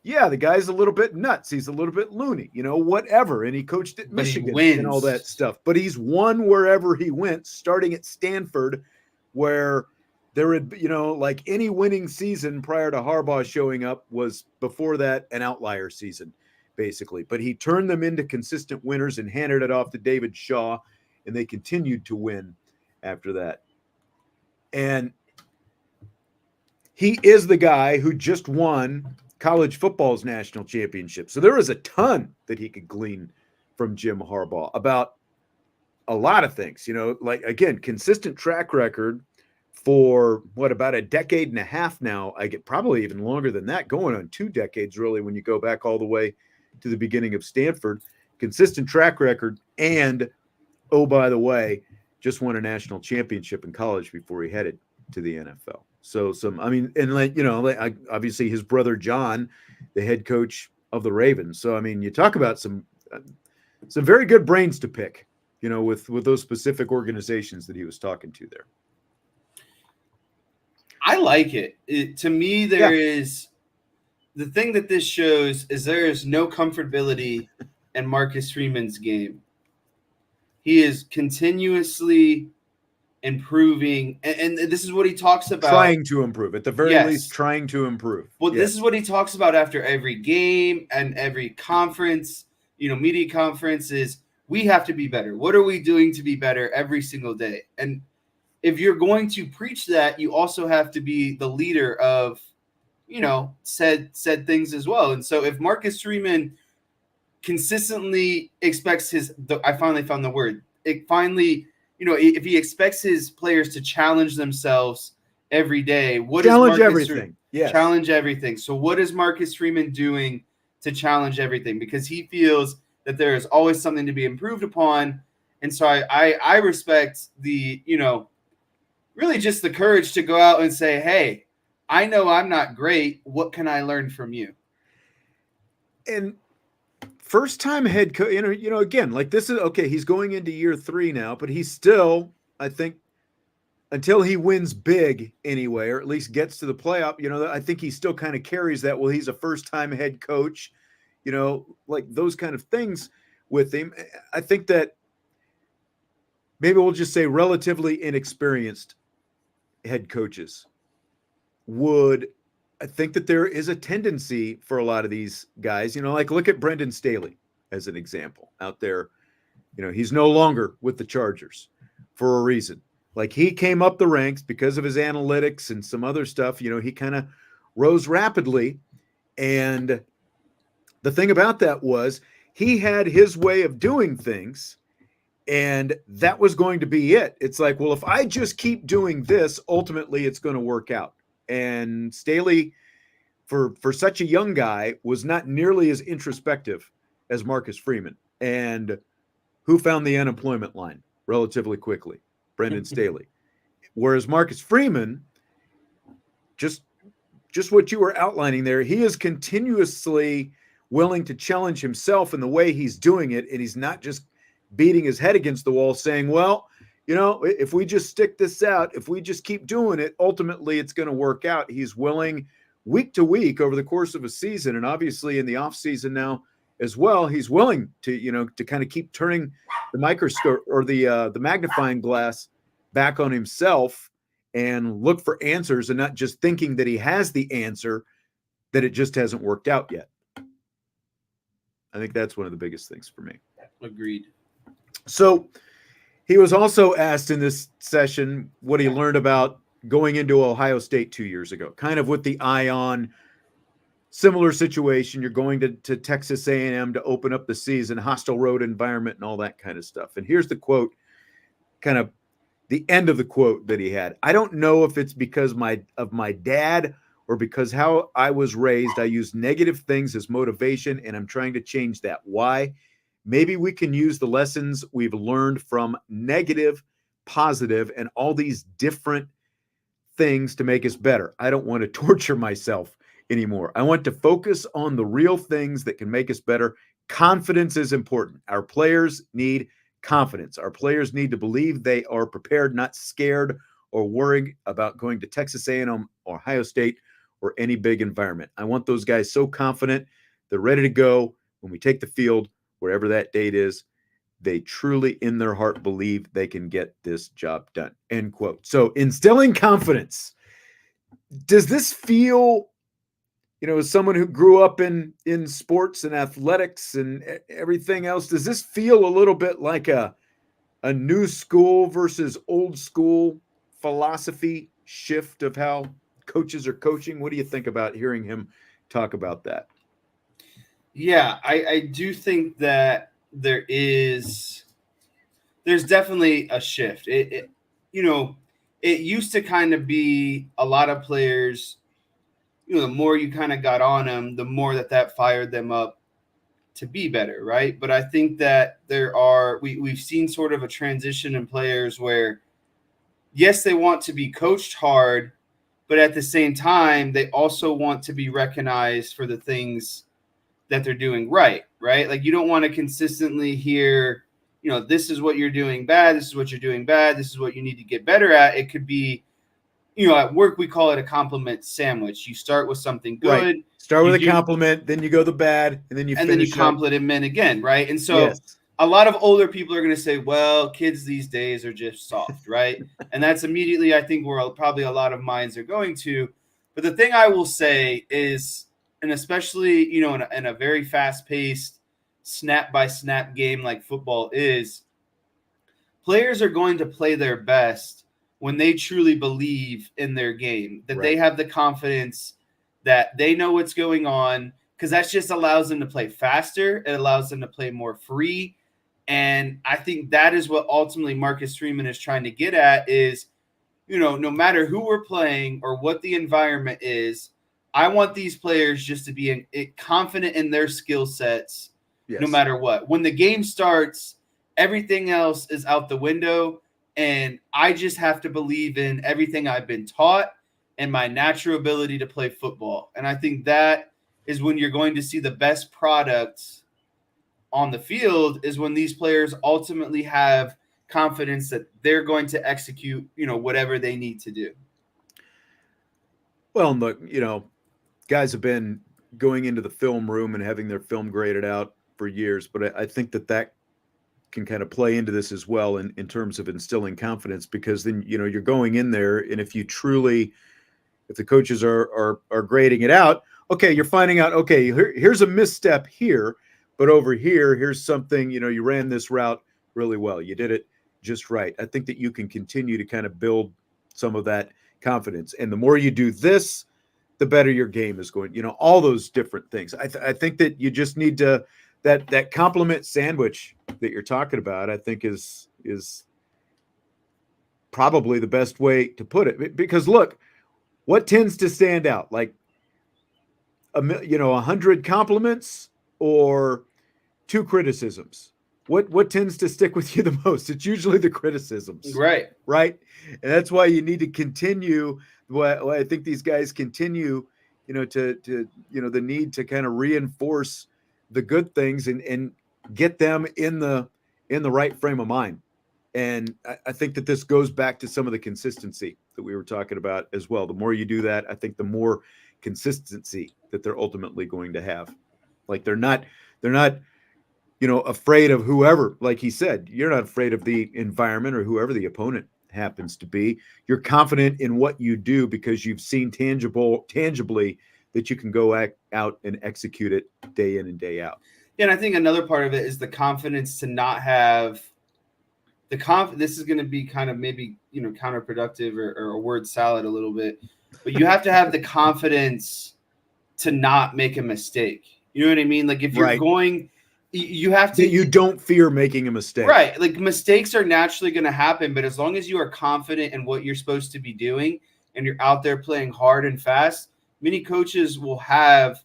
yeah, the guy's a little bit nuts. He's a little bit loony, whatever. And he coached at Michigan and all that stuff. But he's won wherever he went, starting at Stanford, where there had, like any winning season prior to Harbaugh showing up was before that an outlier season, basically. But he turned them into consistent winners and handed it off to David Shaw, and they continued to win after that. And he is the guy who just won college football's national championship. So there is a ton that he could glean from Jim Harbaugh about a lot of things, like, again, consistent track record for about a decade and a half now. I get probably even longer than that, going on 2 decades, really, when you go back all the way to the beginning of Stanford. Consistent track record. And, oh, by the way, just won a national championship in college before he headed to the NFL. So obviously his brother John, the head coach of the Ravens. So, you talk about some very good brains to pick, with those specific organizations that he was talking to there. I like it. To me, there is the thing that this shows is there is no comfortability in Marcus Freeman's game. He is continuously improving, and this is what he talks about. Trying to improve, at the very least, trying to improve. Well, this is what he talks about after every game and every conference, media conference, is we have to be better. What are we doing to be better every single day? And if you're going to preach that, you also have to be the leader of, said things as well. And so if Marcus Freeman consistently expects I finally found the word, if he expects his players to challenge themselves every day, challenge everything. Yes. Challenge everything. So what is Marcus Freeman doing to challenge everything? Because he feels that there is always something to be improved upon. And so I respect the, really just the courage to go out and say, hey, I know I'm not great. What can I learn from you? And first-time head coach, again, like this is okay. He's going into year 3 now, but he's still, I think, until he wins big anyway, or at least gets to the playoff, I think he still kind of carries that. Well, he's a first-time head coach, like those kind of things with him. I think that maybe we'll just say relatively inexperienced head coaches I think that there is a tendency for a lot of these guys, like look at Brendan Staley as an example out there. He's no longer with the Chargers for a reason. Like he came up the ranks because of his analytics and some other stuff. He kind of rose rapidly. And the thing about that was he had his way of doing things, and that was going to be it. It's like, well, if I just keep doing this, ultimately it's going to work out. And Staley, for such a young guy, was not nearly as introspective as Marcus Freeman. And who found the unemployment line relatively quickly? Brendan Staley. Whereas Marcus Freeman, just what you were outlining there, he is continuously willing to challenge himself in the way he's doing it. And he's not just beating his head against the wall saying, well, if we just stick this out, if we just keep doing it, ultimately it's going to work out. He's willing week to week over the course of a season, and obviously in the off season now as well, he's willing to, to kind of keep turning the microscope or the magnifying glass back on himself and look for answers, and not just thinking that he has the answer, that it just hasn't worked out yet. I think that's one of the biggest things for me. Agreed. So he was also asked in this session what he learned about going into Ohio State 2 years ago, kind of with the eye on similar situation. You're going to Texas A&M to open up the season, hostile road environment and all that kind of stuff. And here's the quote, kind of the end of the quote that he had. I don't know if it's because of my dad or because how I was raised. I use negative things as motivation, and I'm trying to change that. Why? Maybe we can use the lessons we've learned from negative, positive, and all these different things to make us better. I don't want to torture myself anymore. I want to focus on the real things that can make us better. Confidence is important. Our players need confidence. Our players need to believe they are prepared, not scared or worried about going to Texas A&M, Ohio State, or any big environment. I want those guys so confident they're ready to go when we take the field, wherever that date is. They truly, in their heart, believe they can get this job done. End quote. So instilling confidence. Does this feel, as someone who grew up in sports and athletics and everything else, does this feel a little bit like a new school versus old school philosophy shift of how coaches are coaching? What do you think about hearing him talk about that? Yeah, I do think that there's definitely a shift. It used to kind of be a lot of players, the more you kind of got on them, the more that fired them up to be better, right? But I think that we've seen sort of a transition in players where, yes, they want to be coached hard, but at the same time, they also want to be recognized for the things that they're doing right? Like, you don't want to consistently hear, this is what you're doing bad, this is what you're doing bad, this is what you need to get better at. It could be, at work, we call it a compliment sandwich. You start with something good. Right. Start with a compliment, then you go the bad, and then you compliment again, right? And so yes. A lot of older people are going to say, well, kids these days are just soft, right? And that's immediately, I think, where probably a lot of minds are going to. But the thing I will say is, and especially, in a very fast-paced, snap-by-snap game like football is, players are going to play their best when they truly believe in their game, that they have the confidence that they know what's going on, because that just allows them to play faster. It allows them to play more free. And I think that is what ultimately Marcus Freeman is trying to get at is, no matter who we're playing or what the environment is, I want these players just to be confident in their skill sets, no matter what. When the game starts, everything else is out the window, and I just have to believe in everything I've been taught and my natural ability to play football. And I think that is when you're going to see the best products on the field, is when these players ultimately have confidence that they're going to execute, whatever they need to do. Well, look, guys have been going into the film room and having their film graded out for years, but I think that can kind of play into this as well in terms of instilling confidence, because then, you're going in there, and if the coaches are grading it out, okay, you're finding out, okay, here's a misstep here, but over here's something, you ran this route really well. You did it just right. I think that you can continue to kind of build some of that confidence. And the more you do this, the better your game is going, all those different things. I think that you just need to, that compliment sandwich that you're talking about, I think is probably the best way to put it. Because look, what tends to stand out? Like, 100 compliments or 2 criticisms? What tends to stick with you the most? It's usually the criticisms. Right. And that's why you need to continue. I think these guys continue, to the need to kind of reinforce the good things and get them in the right frame of mind. And I think that this goes back to some of the consistency that we were talking about as well. The more you do that, I think the more consistency that they're ultimately going to have. Like, they're not afraid of whoever. Like he said, you're not afraid of the environment or whoever the opponent happens to be. You're confident in what you do because you've seen tangibly that you can go out and execute it day in and day out. Yeah, and I think another part of it is the confidence to not have this is going to be kind of maybe, counterproductive or a word salad a little bit, but you have to have the confidence to not make a mistake. You know what I mean? Like, if you're going, you have to. You don't fear making a mistake. Right. Like, mistakes are naturally going to happen, but as long as you are confident in what you're supposed to be doing and you're out there playing hard and fast, many coaches will have,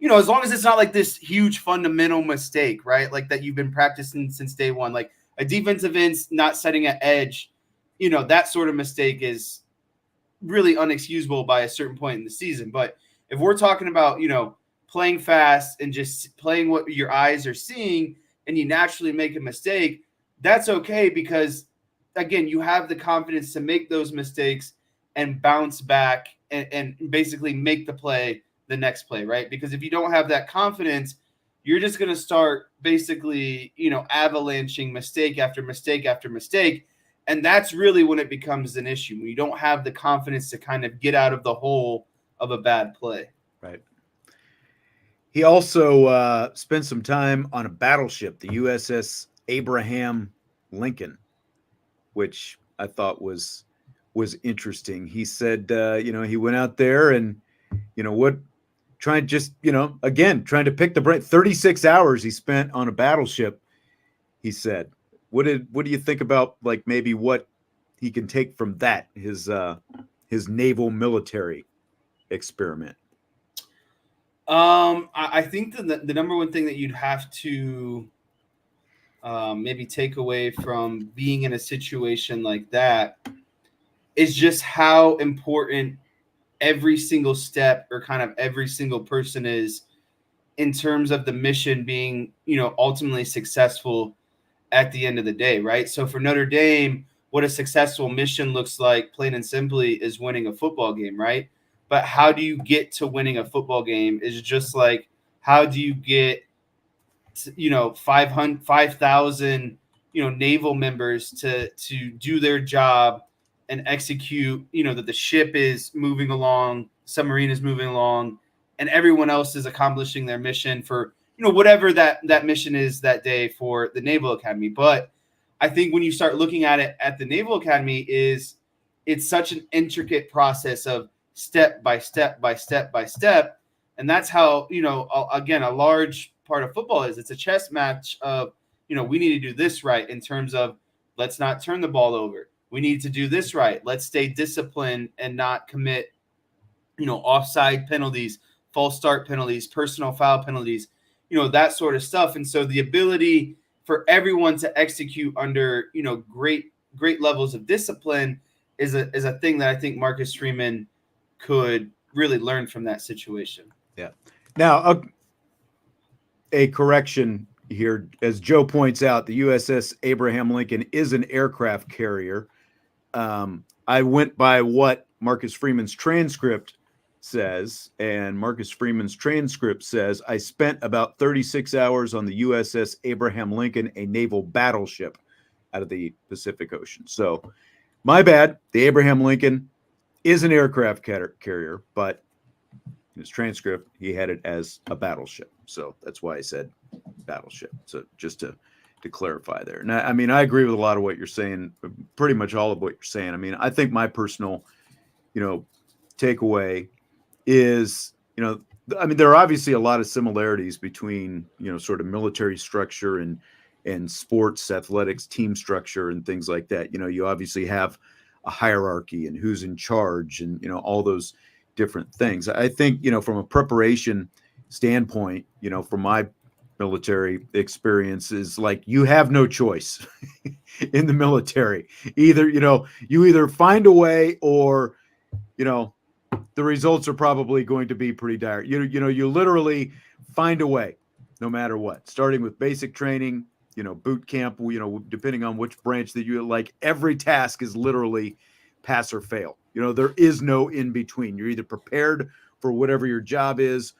as long as it's not like this huge fundamental mistake, right? Like, that you've been practicing since day one, like a defensive end not setting an edge, that sort of mistake is really unexcusable by a certain point in the season. But if we're talking about, playing fast and just playing what your eyes are seeing, and you naturally make a mistake, that's okay because, again, you have the confidence to make those mistakes and bounce back and basically make the play the next play, right? Because if you don't have that confidence, you're just going to start basically, avalanching mistake after mistake after mistake. And that's really when it becomes an issue, when you don't have the confidence to kind of get out of the hole of a bad play. Right. He also spent some time on a battleship, the USS Abraham Lincoln, which I thought was interesting. He said, he went out there and, trying to pick the brain. 36 hours he spent on a battleship, he said. What do you think about, like, maybe what he can take from that, his naval military experiment? I think that the number one thing that you'd have to maybe take away from being in a situation like that is just how important every single step or kind of every single person is in terms of the mission being, ultimately successful at the end of the day, right? So for Notre Dame, what a successful mission looks like, plain and simply, is winning a football game, right? But how do you get to winning a football game is just like, how do you get, 5,000, naval members to do their job and execute, that the ship is moving along, submarine is moving along, and everyone else is accomplishing their mission for, whatever that mission is that day for the Naval Academy. But I think when you start looking at it at the Naval Academy, it's such an intricate process of step by step by step by step. And that's how, again, a large part of football is. It's a chess match of, we need to do this right in terms of, let's not turn the ball over. We need to do this right. Let's stay disciplined and not commit, offside penalties, false start penalties, personal foul penalties, that sort of stuff. And so the ability for everyone to execute under, great levels of discipline is a thing that I think Marcus Freeman could really learn from that situation. Yeah. Now, a correction here, as Joe points out, the USS Abraham Lincoln is an aircraft carrier. I went by what Marcus Freeman's transcript says, and Marcus Freeman's transcript says, I spent about 36 hours on the USS Abraham Lincoln, a naval battleship out of the Pacific Ocean. So my bad. The Abraham Lincoln is an aircraft carrier, but in his transcript, he had it as a battleship. So that's why I said battleship. So just to clarify there. And I agree with a lot of what you're saying, pretty much all of what you're saying. I think my personal, takeaway is, there are obviously a lot of similarities between, sort of military structure and sports, athletics, team structure, and things like that. You obviously have a hierarchy and who's in charge and, all those different things. I think, from a preparation standpoint, from my military experience, is like, you have no choice in the military. Either, you either find a way or, the results are probably going to be pretty dire. You literally find a way no matter what, starting with basic training, boot camp, depending on which branch that you like. Every task is literally pass or fail. There is no in between. You're either prepared for whatever your job is,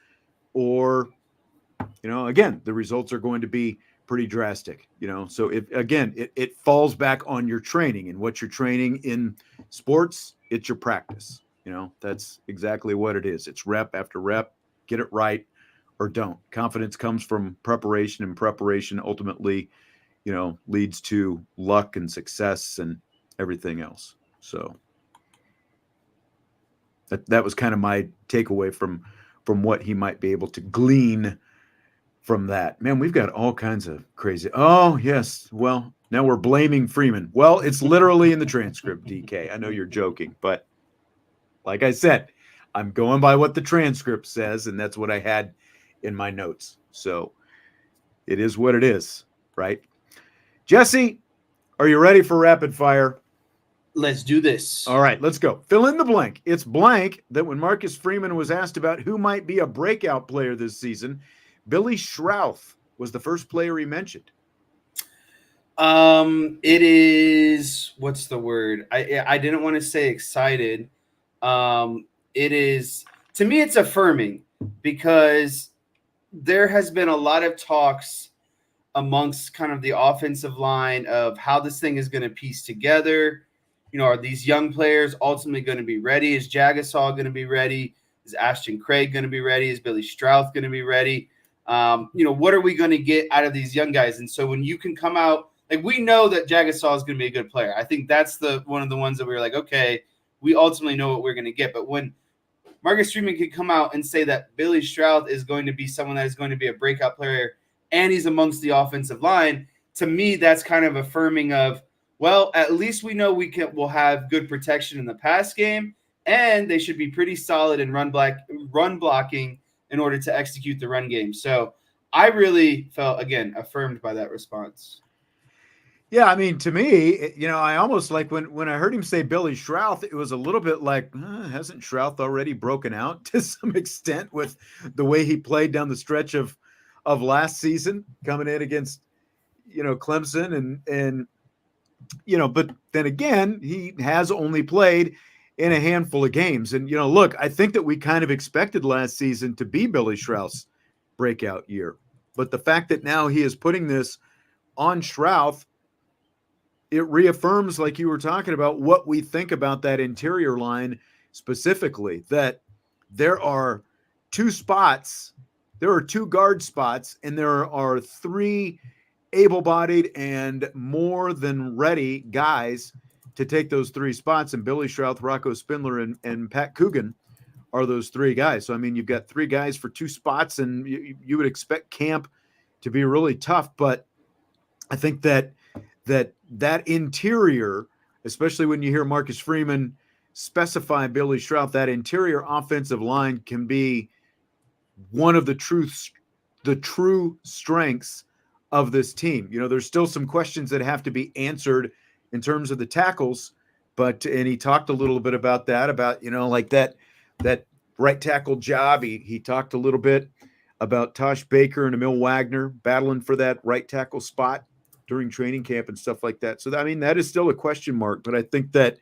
or, again, the results are going to be pretty drastic. So it falls back on your training, and what you're training in sports, it's your practice. That's exactly what it is. It's rep after rep. Get it right or don't. Confidence comes from preparation, and preparation ultimately, leads to luck and success and everything else. So that was kind of my takeaway from what he might be able to glean from that. Man, we've got all kinds of crazy. Oh, yes. Well, now we're blaming Freeman. Well, it's literally in the transcript, DK. I know you're joking, but like I said, I'm going by what the transcript says, and that's what I had in my notes. So it is what it is, right? Jesse, are you ready for rapid fire? Let's do this. All right, let's go. Fill in the blank. It's blank that when Marcus Freeman was asked about who might be a breakout player this season, Billy Schrauth was the first player he mentioned. It is, what's the word? I didn't want to say excited. It is, to me, it's affirming because there has been a lot of talks amongst kind of the offensive line of how this thing is going to piece together. Are these young players ultimately going to be ready? Is Jagasaw going to be ready? Is Ashton Craig going to be ready? Is Billy Strauss going to be ready? What are we going to get out of these young guys? And so when you can come out, like, we know that Jagasaw is going to be a good player. I think that's one of the ones that we were like, okay, we ultimately know what we're going to get. But when Marcus Freeman could come out and say that Billy Strauss is going to be someone that is going to be a breakout player and he's amongst the offensive line, to me, that's kind of affirming of, well, at least we know we'll have good protection in the pass game, and they should be pretty solid in run blocking in order to execute the run game. So I really felt, again, affirmed by that response. Yeah, I mean, to me, I almost like when I heard him say Billy Schrauth, it was a little bit like, hasn't Schrauth already broken out to some extent with the way he played down the stretch of last season, coming in against, Clemson and but then again, he has only played in a handful of games. And, look, I think that we kind of expected last season to be Billy Schrauth's breakout year. But the fact that now he is putting this on Schrauth, it reaffirms, like you were talking about, what we think about that interior line specifically, that there are two guard spots, and there are three able-bodied and more than ready guys to take those three spots. And Billy Schrauth, Rocco Spindler, and Pat Coogan are those three guys. So, I mean, you've got three guys for two spots, and you would expect camp to be really tough. But I think that interior, especially when you hear Marcus Freeman specify Billy Schrauth, that interior offensive line can be one of the true strengths of this team. There's still some questions that have to be answered in terms of the tackles, and he talked a little bit about that, like that right tackle job. He talked a little bit about Tosh Baker and Emil Wagner battling for that right tackle spot during training camp and stuff like that. So, I mean, that is still a question mark, but I think that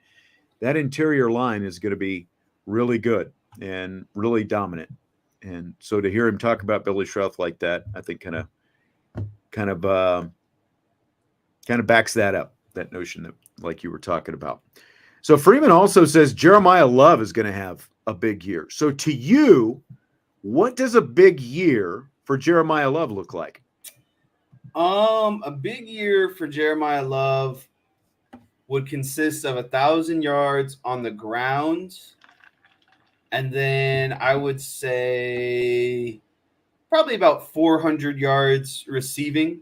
interior line is going to be really good and really dominant. And so to hear him talk about Billy Schrauth like that, I think kind of backs that up, that notion that, like you were talking about. So Freeman also says Jeremiah Love is going to have a big year. So to you, what does a big year for Jeremiah Love look like? A big year for Jeremiah Love would consist of 1,000 yards on the ground, and then I would say probably about 400 yards receiving.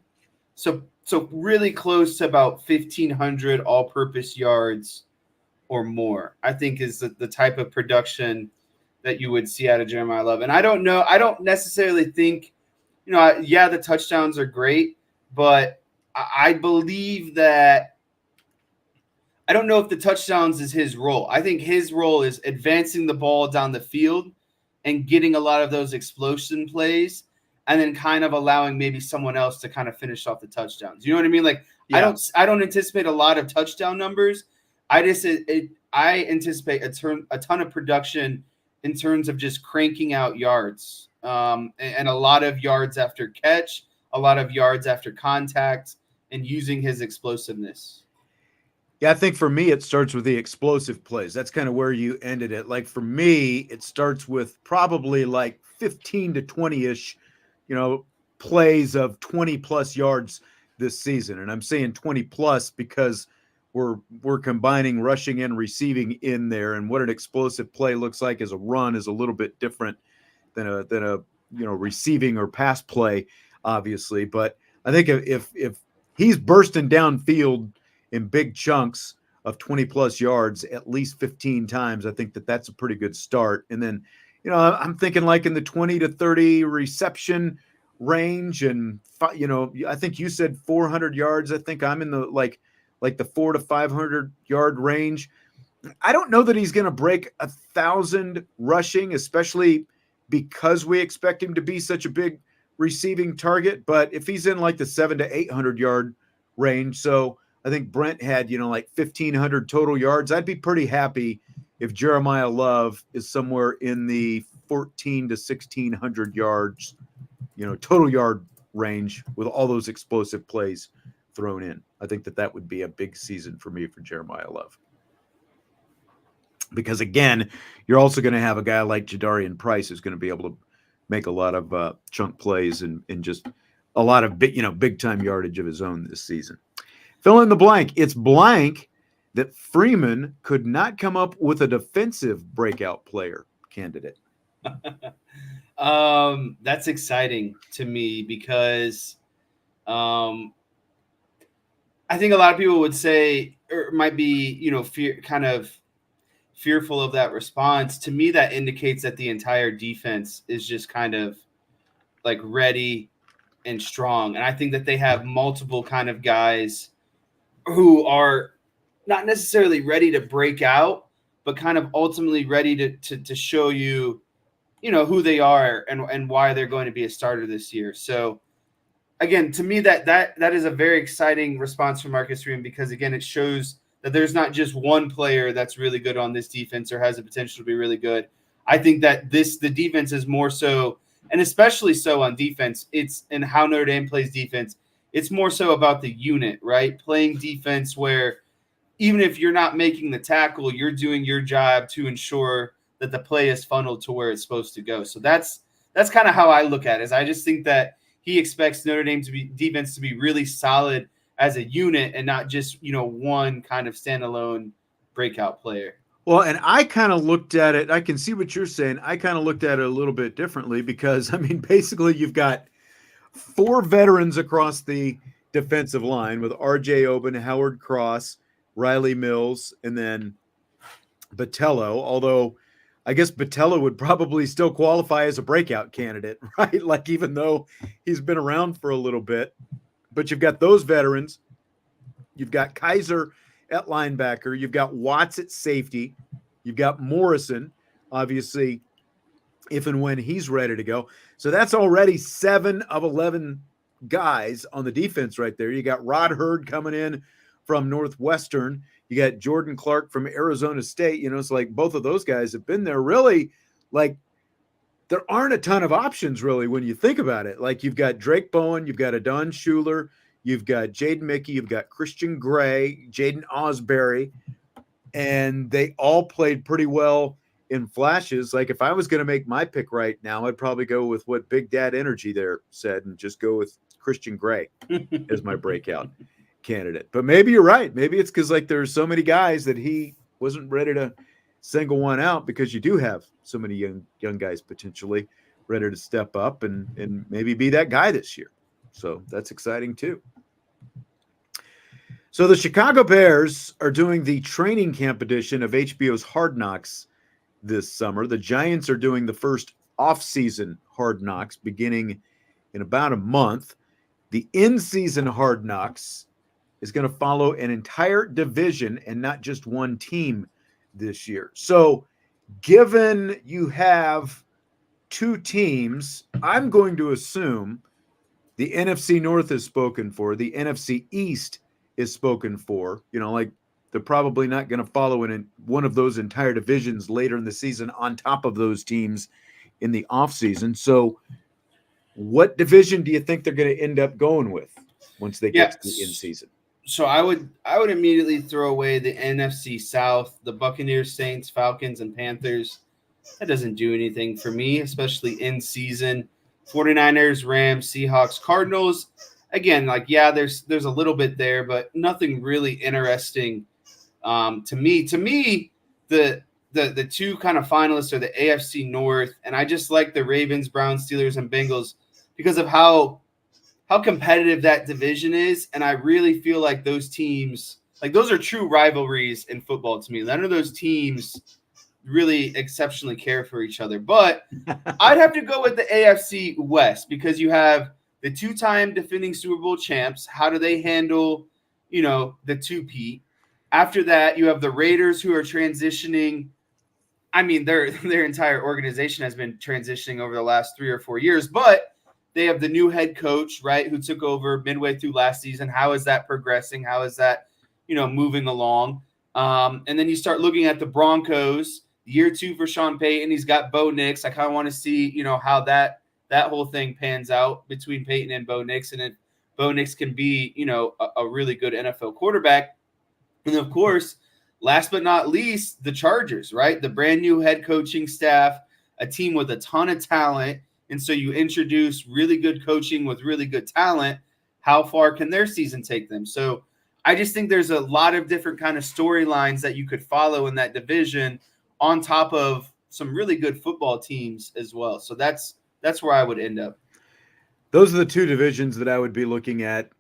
So really close to about 1,500 all-purpose yards or more, I think, is the type of production that you would see out of Jeremiah Love. And I don't necessarily think, the touchdowns are great, but I believe that I don't know if the touchdowns is his role. I think his role is advancing the ball down the field and getting a lot of those explosion plays, and then kind of allowing maybe someone else to kind of finish off the touchdowns. You know what I mean? Like, yeah. I don't anticipate a lot of touchdown numbers. I anticipate a ton of production in terms of just cranking out yards, and a lot of yards after catch, a lot of yards after contact, and using his explosiveness. Yeah, I think for me, it starts with the explosive plays. That's kind of where you ended it. Like, for me, it starts with probably like 15 to 20-ish, plays of 20-plus yards this season. And I'm saying 20-plus because we're combining rushing and receiving in there. And what an explosive play looks like as a run is a little bit different than a receiving or pass play, obviously. But I think if he's bursting downfield in big chunks of 20-plus yards at least 15 times, I think that's a pretty good start. And then, I'm thinking like in the 20 to 30 reception range, and, I think you said 400 yards. I think I'm in the like the 400 to 500 yard range. I don't know that he's going to break 1,000 rushing, especially because we expect him to be such a big receiving target. But if he's in like the 700 to 800 yard range. So I think Brent had, like 1,500 total yards. I'd be pretty happy if Jeremiah Love is somewhere in the 14 to 1,600 yards, total yard range with all those explosive plays thrown in. I think that would be a big season for me for Jeremiah Love. Because, again, you're also going to have a guy like Jadarian Price who's going to be able to make a lot of chunk plays and just a lot of big-time yardage of his own this season. Fill in the blank. It's blank that Freeman could not come up with a defensive breakout player candidate. That's exciting to me because I think a lot of people would say, or might be, fearful of that response. To me, that indicates that the entire defense is just kind of like ready and strong. And I think that they have multiple kind of guys who are not necessarily ready to break out, but kind of ultimately ready to show you, who they are and why they're going to be a starter this year. So again, to me, that is a very exciting response from Marcus Freeman, because again, it shows that there's not just one player that's really good on this defense or has the potential to be really good. I think that the defense is more so, and especially so on defense, it's in how Notre Dame plays defense. It's more so about the unit, right? Playing defense where even if you're not making the tackle, you're doing your job to ensure that the play is funneled to where it's supposed to go. So that's kind of how I look at it. Is I just think that he expects Notre Dame defense to be really solid as a unit and not just, one kind of standalone breakout player. Well, and I kind of looked at it. I can see what you're saying. I kind of looked at it a little bit differently because, basically you've got 4 veterans across the defensive line with R.J. Oben, Howard Cross, Riley Mills, and then Botello, although I guess Botello would probably still qualify as a breakout candidate, right? Like, even though he's been around for a little bit. But you've got those veterans. You've got Kaiser at linebacker. You've got Watts at safety. You've got Morrison, obviously, if and when he's ready to go. So that's already 7 of 11 guys on the defense right there. You got Rod Hurd coming in from Northwestern. You got Jordan Clark from Arizona State. It's like both of those guys have been there. Really, like, there aren't a ton of options, really, when you think about it. Like, you've got Drake Bowen, you've got Adon Schuler, you've got Jaden Mickey, you've got Christian Gray, Jaden Osbury, and they all played pretty well in flashes. Like, if I was going to make my pick right now, I'd probably go with what Big Dad Energy there said and just go with Christian Gray as my breakout candidate. But maybe you're right. Maybe it's because, like, there's so many guys that he wasn't ready to single one out, because you do have so many young guys potentially ready to step up and maybe be that guy this year. So that's exciting too. So the Chicago Bears are doing the training camp edition of HBO's Hard Knocks this summer. The Giants are doing the first off-season Hard Knocks beginning in about a month. The in-season Hard Knocks is going to follow an entire division and not just one team this year. So given you have 2 teams, I'm going to assume the NFC North is spoken for, the NFC East is spoken for. Like, they're probably not going to follow in one of those entire divisions later in the season on top of those teams in the offseason. So what division do you think they're going to end up going with once they get to the in-season? So I would immediately throw away the NFC South, the Buccaneers, Saints, Falcons, and Panthers. That doesn't do anything for me, especially in season. 49ers, Rams, Seahawks, Cardinals. Again, there's a little bit there, but nothing really interesting to me. To me, the 2 kind of finalists are the AFC North, and I just like the Ravens, Browns, Steelers, and Bengals because of how competitive that division is. And I really feel like those teams, like, those are true rivalries in football to me. None of those teams really exceptionally care for each other. But I'd have to go with the AFC West because you have the 2-time defending Super Bowl champs. How do they handle, the 2-peat? After that, you have the Raiders, who are transitioning. Their entire organization has been transitioning over the last 3 or 4 years, but they have the new head coach, right, who took over midway through last season. How is that progressing? How is that, moving along? And then you start looking at the Broncos, year 2 for Sean Payton. He's got Bo Nix. I kind of want to see, how that whole thing pans out between Payton and Bo Nix, and if Bo Nix can be, a really good NFL quarterback. And of course, last but not least, the Chargers, right? The brand new head coaching staff, a team with a ton of talent. And so you introduce really good coaching with really good talent. How far can their season take them? So I just think there's a lot of different kind of storylines that you could follow in that division on top of some really good football teams as well. So that's where I would end up. Those are the 2 divisions that I would be looking at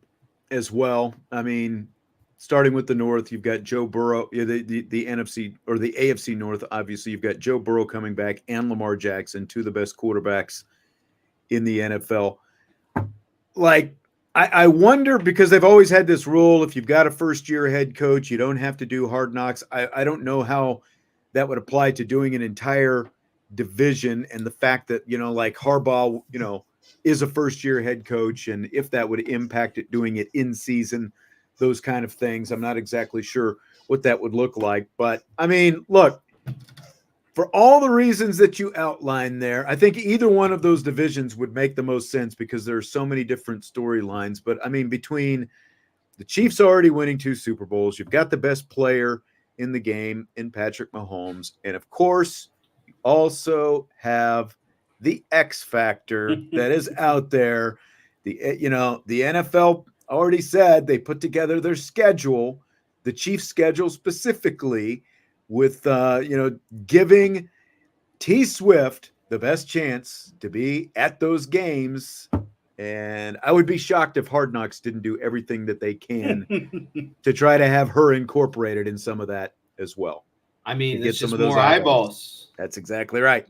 as well. I mean, starting with the North, you've got Joe Burrow, the NFC or the AFC North. Obviously, you've got Joe Burrow coming back and Lamar Jackson, 2 of the best quarterbacks in the NFL. Like, I wonder, because they've always had this rule, if you've got a first-year head coach, you don't have to do Hard Knocks. I don't know how that would apply to doing an entire division, and the fact that, like Harbaugh, is a first-year head coach, and if that would impact it doing it in season, those kind of things. I'm not exactly sure what that would look like. But, I mean, look, for all the reasons that you outlined there, I think either one of those divisions would make the most sense because there are so many different storylines. But, I mean, between the Chiefs already winning 2 Super Bowls, you've got the best player in the game in Patrick Mahomes. And, of course, you also have the X factor that is out there. The NFL already said they put together their schedule, the Chiefs' schedule specifically, with giving T Swift the best chance to be at those games. And I would be shocked if Hard Knocks didn't do everything that they can to try to have her incorporated in some of that as well. I mean, it's just more eyeballs. That's exactly right.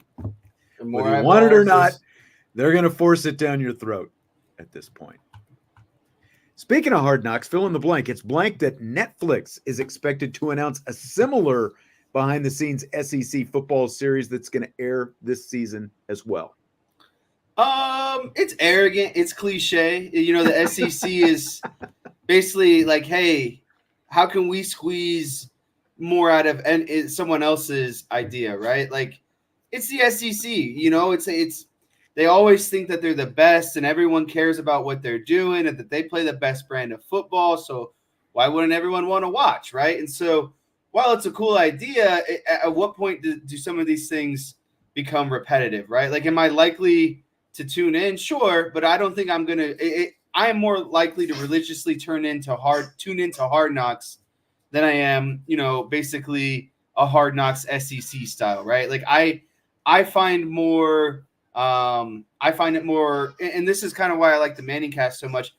Whether you want it or not, they're going to force it down your throat at this point. Speaking of Hard Knocks, fill in the blank. It's blank that Netflix is expected to announce a similar behind-the-scenes SEC football series that's going to air this season as well. It's arrogant. It's cliche. The SEC is basically like, hey, how can we squeeze more out of someone else's idea, right? Like, it's the SEC. It's they always think that they're the best, and everyone cares about what they're doing, and that they play the best brand of football. So why wouldn't everyone want to watch, right? And so, while it's a cool idea, at what point do some of these things become repetitive, right? Like, am I likely to tune in? Sure, but I don't think I'm going to – I am more likely to religiously tune into Hard Knocks than I am, basically a Hard Knocks SEC style, right? Like, I find more I find it more – and this is kind of why I like the Manning Cast so much.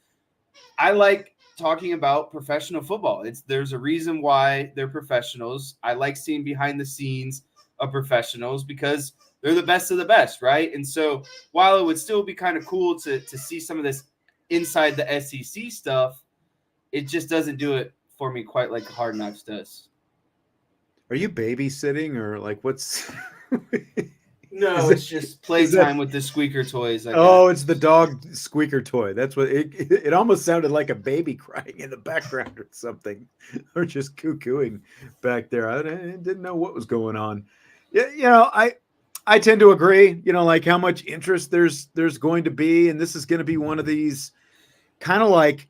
I like – talking about professional football. There's a reason why they're professionals. I like seeing behind the scenes of professionals because they're the best of the best, right? And so while it would still be kind of cool to see some of this inside the SEC stuff, it just doesn't do it for me quite like Hard Knocks does. Are you babysitting or like what's No, it's just playtime with the squeaker toys. It's the dog squeaker toy. That's what it almost sounded like a baby crying in the background or something, or just cuckooing back there. I didn't know what was going on. Yeah, I tend to agree. Like how much interest there's going to be, and this is going to be one of these kind of like,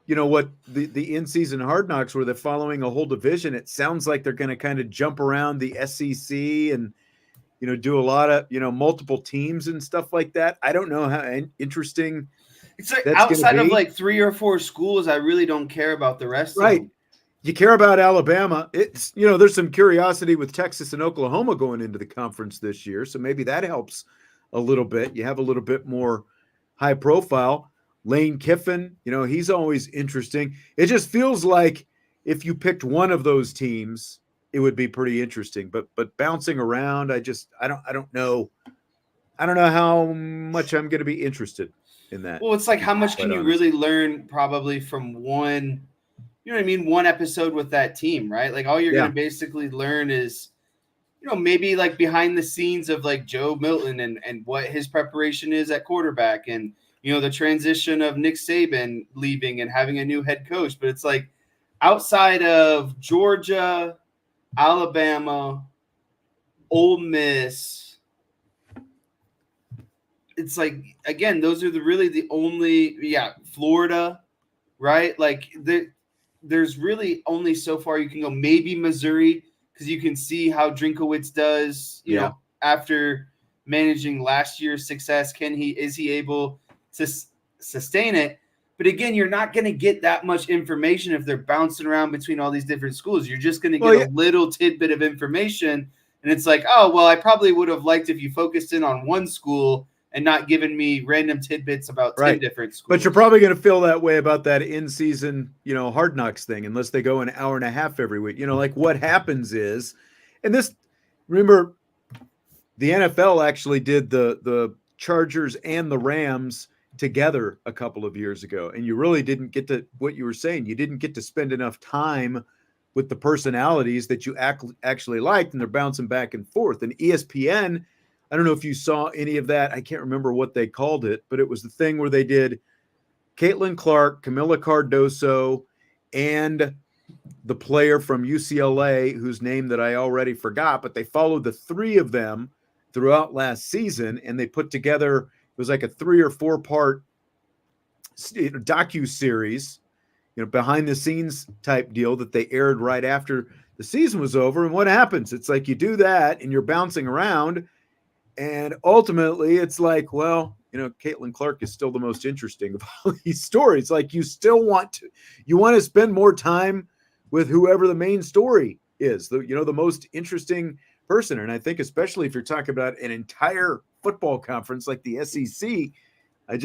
what the in-season Hard Knocks where they're following a whole division. It sounds like they're going to kind of jump around the SEC and do a lot of, multiple teams and stuff like that. I don't know how interesting. It's like outside of like 3 or 4 schools, I really don't care about the rest right. of them. You care about Alabama. It's, there's some curiosity with Texas and Oklahoma going into the conference this year. So maybe that helps a little bit. You have a little bit more high profile. Lane Kiffin, he's always interesting. It just feels like if you picked one of those teams, it would be pretty interesting, but bouncing around, I don't know how much I'm going to be interested in that. Well, it's like how much can you really learn probably from one, one episode with that team, right? Like all you're going to basically learn is, maybe like behind the scenes of like Joe Milton and what his preparation is at quarterback and the transition of Nick Saban leaving and having a new head coach. But it's like outside of Georgia, Alabama, Ole Miss, it's like, again, those are really the only, Florida, right? Like there's really only so far you can go. Maybe Missouri, because you can see how Drinkowitz does, you know, after managing last year's success. Is he able to sustain it? But again, you're not going to get that much information if they're bouncing around between all these different schools. You're just going to get a little tidbit of information. And it's like, oh, well, I probably would have liked if you focused in on one school and not given me random tidbits about 10 different schools. But you're probably going to feel that way about that in-season, Hard Knocks thing, unless they go an hour and a half every week. Like what happens is, and this, remember, the NFL actually did the Chargers and the Rams together a couple of years ago, and you really didn't get to what you were saying. You didn't get to spend enough time with the personalities that you actually liked, and they're bouncing back and forth. And ESPN, I don't know if you saw any of that. I can't remember what they called it, but it was the thing where they did Caitlin Clark, Camila Cardoso, and the player from UCLA, whose name that I already forgot, but they followed the three of them throughout last season, and they put together, it was like a 3 or 4 part docuseries, behind the scenes type deal that they aired right after the season was over. And what happens? It's like you do that and you're bouncing around, and ultimately it's like, well, Caitlin Clark is still the most interesting of all these stories. Like you still want to spend more time with whoever the main story is, the most interesting person. And I think especially if you're talking about an entire football conference like the SEC, I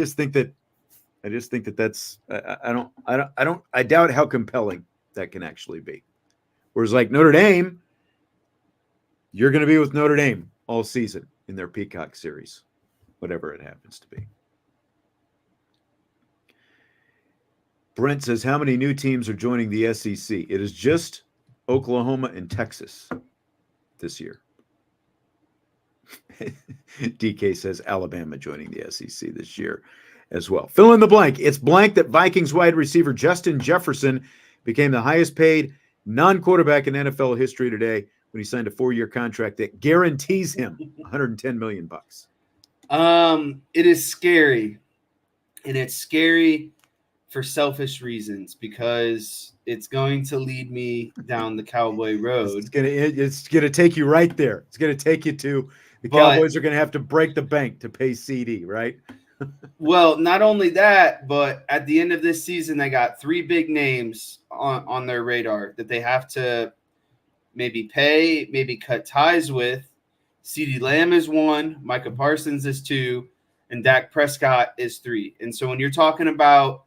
doubt how compelling that can actually be. Whereas like Notre Dame, you're going to be with Notre Dame all season in their Peacock series, whatever it happens to be. Brent says, how many new teams are joining the SEC? It is just Oklahoma and Texas this year. DK says Alabama joining the SEC this year as well. Fill in the blank. It's blank that Vikings wide receiver Justin Jefferson became the highest paid non-quarterback in NFL history today when he signed a 4-year contract that guarantees him $110 million. It is scary, and it's scary for selfish reasons, because it's going to lead me down the Cowboy road. It's gonna take you right there. It's gonna take you to the Cowboys are gonna have to break the bank to pay CD, right? Well, not only that, but at the end of this season, they got 3 big names on their radar that they have to maybe pay, maybe cut ties with. CeeDee Lamb is 1, Micah Parsons is 2, and Dak Prescott is 3. And so when you're talking about,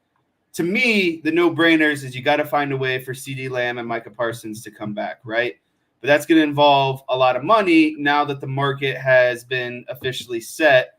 to me, the no-brainers is you got to find a way for CeeDee Lamb and Micah Parsons to come back, right? But that's going to involve a lot of money now that the market has been officially set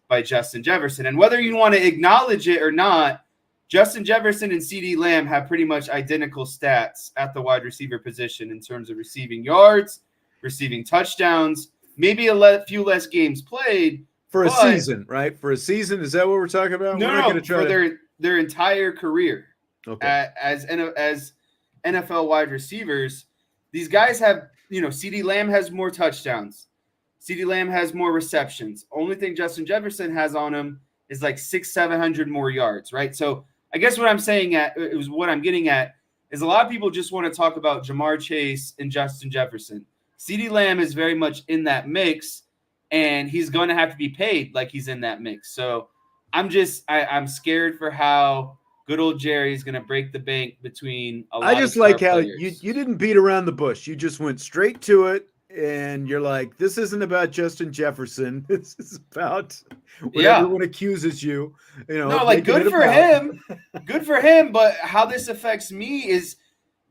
by Justin Jefferson. And whether you want to acknowledge it or not, Justin Jefferson and CeeDee Lamb have pretty much identical stats at the wide receiver position in terms of receiving yards, receiving touchdowns, maybe a few less games played. For a season, right? For a season, is that what we're talking about? No, for their entire career. Okay. As NFL wide receivers, these guys have, CeeDee Lamb has more touchdowns. CeeDee Lamb has more receptions. Only thing Justin Jefferson has on him is like 600-700 more yards, right? So I guess what I'm getting at is a lot of people just want to talk about Jamar Chase and Justin Jefferson. CeeDee Lamb is very much in that mix, and he's going to have to be paid like he's in that mix. So I'm scared for how good old Jerry is going to break the bank between a lot of just like how players. you didn't beat around the bush. You just went straight to it, and you're like, this isn't about Justin Jefferson. This is about what everyone accuses you. No, like good for him. Good for him. But how this affects me is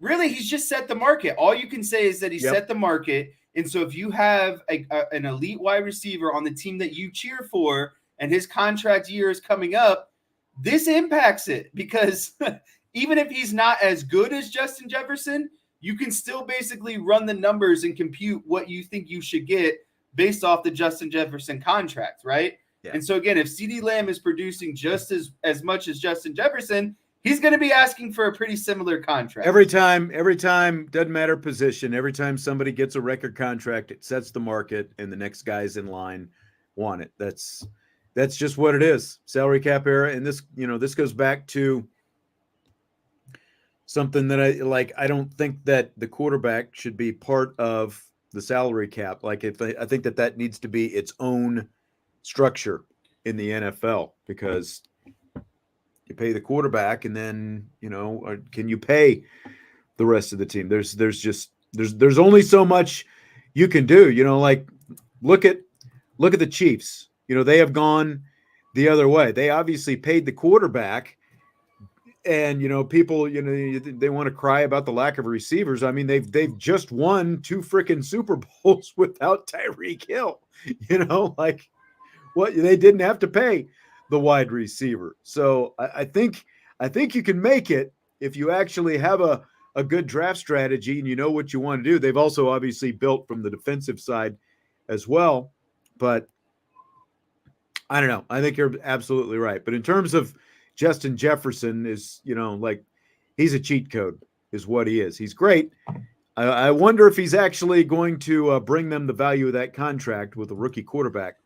really he's just set the market. All you can say is that he set the market. And so if you have an elite wide receiver on the team that you cheer for, and his contract year is coming up, this impacts it, because even if he's not as good as Justin Jefferson, you can still basically run the numbers and compute what you think you should get based off the Justin Jefferson contract, right? Yeah. And so again, if CeeDee Lamb is producing just as much as Justin Jefferson, he's going to be asking for a pretty similar contract. Every time, doesn't matter position. Every time somebody gets a record contract, it sets the market, and the next guys in line want it. That's just what it is. Salary cap era, and this goes back to something that I don't think that the quarterback should be part of the salary cap. I think that needs to be its own structure in the NFL, because you pay the quarterback, and then can you pay the rest of the team? There's only so much you can do. Look at the Chiefs. They have gone the other way. They obviously paid the quarterback. And people, they want to cry about the lack of receivers. I mean, they've just won 2 freaking Super Bowls without Tyreek Hill. What, they didn't have to pay the wide receiver. So I think you can make it if you actually have a good draft strategy and you know what you want to do. They've also obviously built from the defensive side as well, but I don't know. I think you're absolutely right. But in terms of Justin Jefferson, is he's a cheat code is what he is. He's great. I wonder if he's actually going to bring them the value of that contract with a rookie quarterback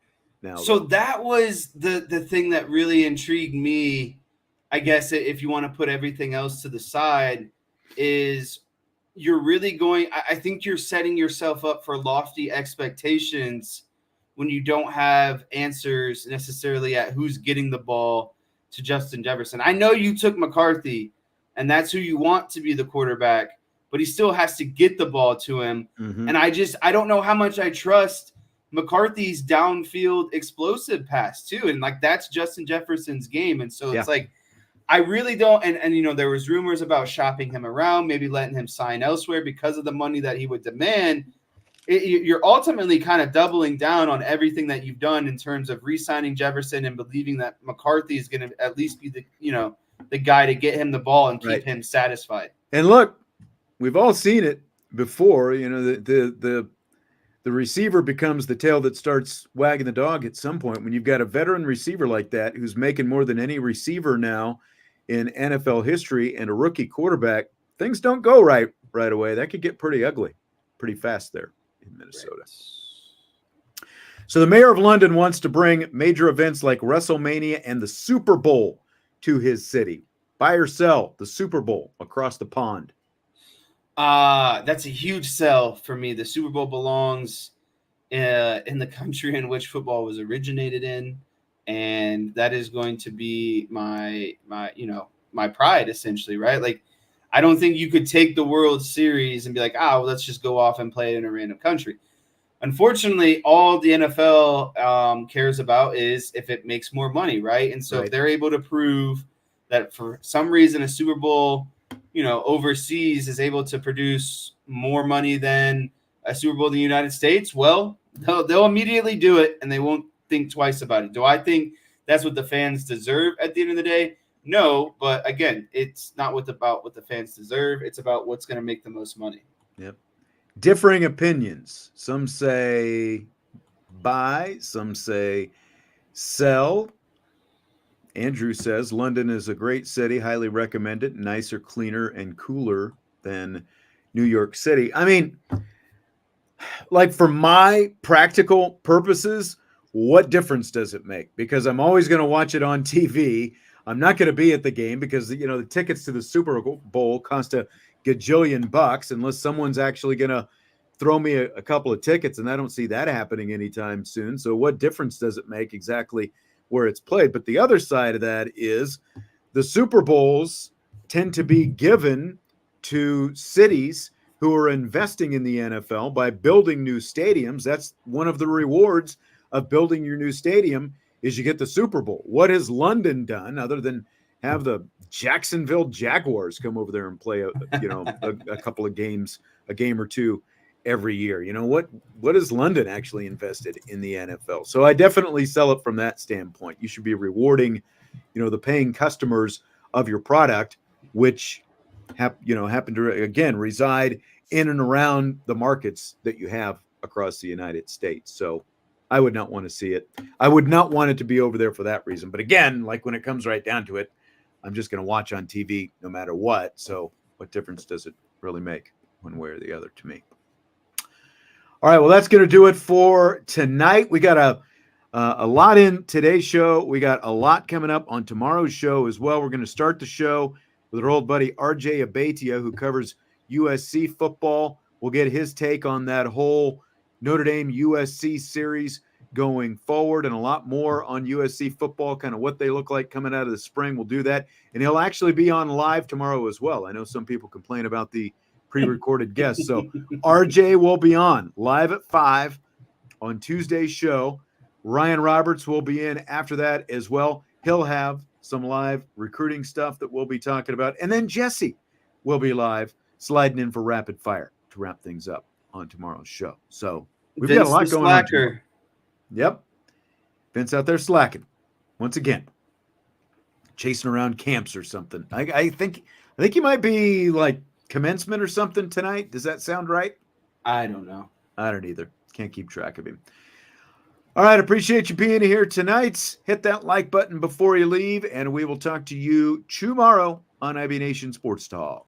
now. So that was the thing that really intrigued me, I guess, if you want to put everything else to the side, is you're really going – I think you're setting yourself up for lofty expectations when you don't have answers necessarily at who's getting the ball to Justin Jefferson. I know you took McCarthy, and that's who you want to be the quarterback, but he still has to get the ball to him. Mm-hmm. And I don't know how much I trust McCarthy's downfield explosive pass too. And that's Justin Jefferson's game. And so it's I really don't. And there was rumors about shopping him around, maybe letting him sign elsewhere because of the money that he would demand. You're ultimately kind of doubling down on everything that you've done in terms of re-signing Jefferson and believing that McCarthy is going to at least be the guy to get him the ball and keep him satisfied. And look, we've all seen it before. The receiver becomes the tail that starts wagging the dog at some point. When you've got a veteran receiver like that who's making more than any receiver now in NFL history and a rookie quarterback, things don't go right away. That could get pretty ugly pretty fast there in Minnesota. Right. So the mayor of London wants to bring major events like WrestleMania and the Super Bowl to his city. Buy or sell the Super Bowl across the pond? That's a huge sell for me. The Super Bowl belongs in the country in which football was originated in, and that is going to be my pride, essentially, right? I don't think you could take the World Series and be like, let's just go off and play it in a random country. Unfortunately, all the NFL cares about is if it makes more money, right? And so if they're able to prove that for some reason a Super Bowl, overseas is able to produce more money than a Super Bowl in the United States, well, they'll immediately do it and they won't think twice about it. Do I think that's what the fans deserve at the end of the day? No, but again, it's not about what the fans deserve. It's about what's going to make the most money. Yep. Differing opinions. Some say buy, some say sell. Andrew says London is a great city, highly recommend it, nicer, cleaner, and cooler than New York City. I mean, for my practical purposes, what difference does it make? Because I'm always going to watch it on TV. I'm not going to be at the game because, the tickets to the Super Bowl cost a gajillion bucks unless someone's actually going to throw me a couple of tickets, and I don't see that happening anytime soon. So what difference does it make exactly where it's played? But the other side of that is the Super Bowls tend to be given to cities who are investing in the NFL by building new stadiums. That's one of the rewards of building your new stadium is you get the Super Bowl. What has London done other than have the Jacksonville Jaguars come over there and play a couple of games, a game or two every year? What has London actually invested in the NFL? So I definitely sell it from that standpoint. You should be rewarding, the paying customers of your product, which happen to again reside in and around the markets that you have across the United States. So I would not want to see it. I would not want it to be over there for that reason. But again, like when it comes right down to it, I'm just going to watch on TV no matter what. So what difference does it really make one way or the other to me? All right, well, that's going to do it for tonight. We got a lot in today's show. We got a lot coming up on tomorrow's show as well. We're going to start the show with our old buddy RJ Abatia, who covers USC football. We'll get his take on that whole Notre Dame USC series going forward and a lot more on USC football, kind of what they look like coming out of the spring. We'll do that. And he'll actually be on live tomorrow as well. I know some people complain about the pre-recorded guests. So RJ will be on live at 5 on Tuesday's show. Ryan Roberts will be in after that as well. He'll have some live recruiting stuff that we'll be talking about. And then Jesse will be live sliding in for rapid fire to wrap things up on tomorrow's show. So we've got a lot going on tomorrow. Yep. Vince out there slacking once again, chasing around camps or something. I think he might be like commencement or something tonight. Does that sound right? I don't know. I don't either. Can't keep track of him. All right. Appreciate you being here tonight. Hit that like button before you leave, and we will talk to you tomorrow on IB Nation Sports Talk.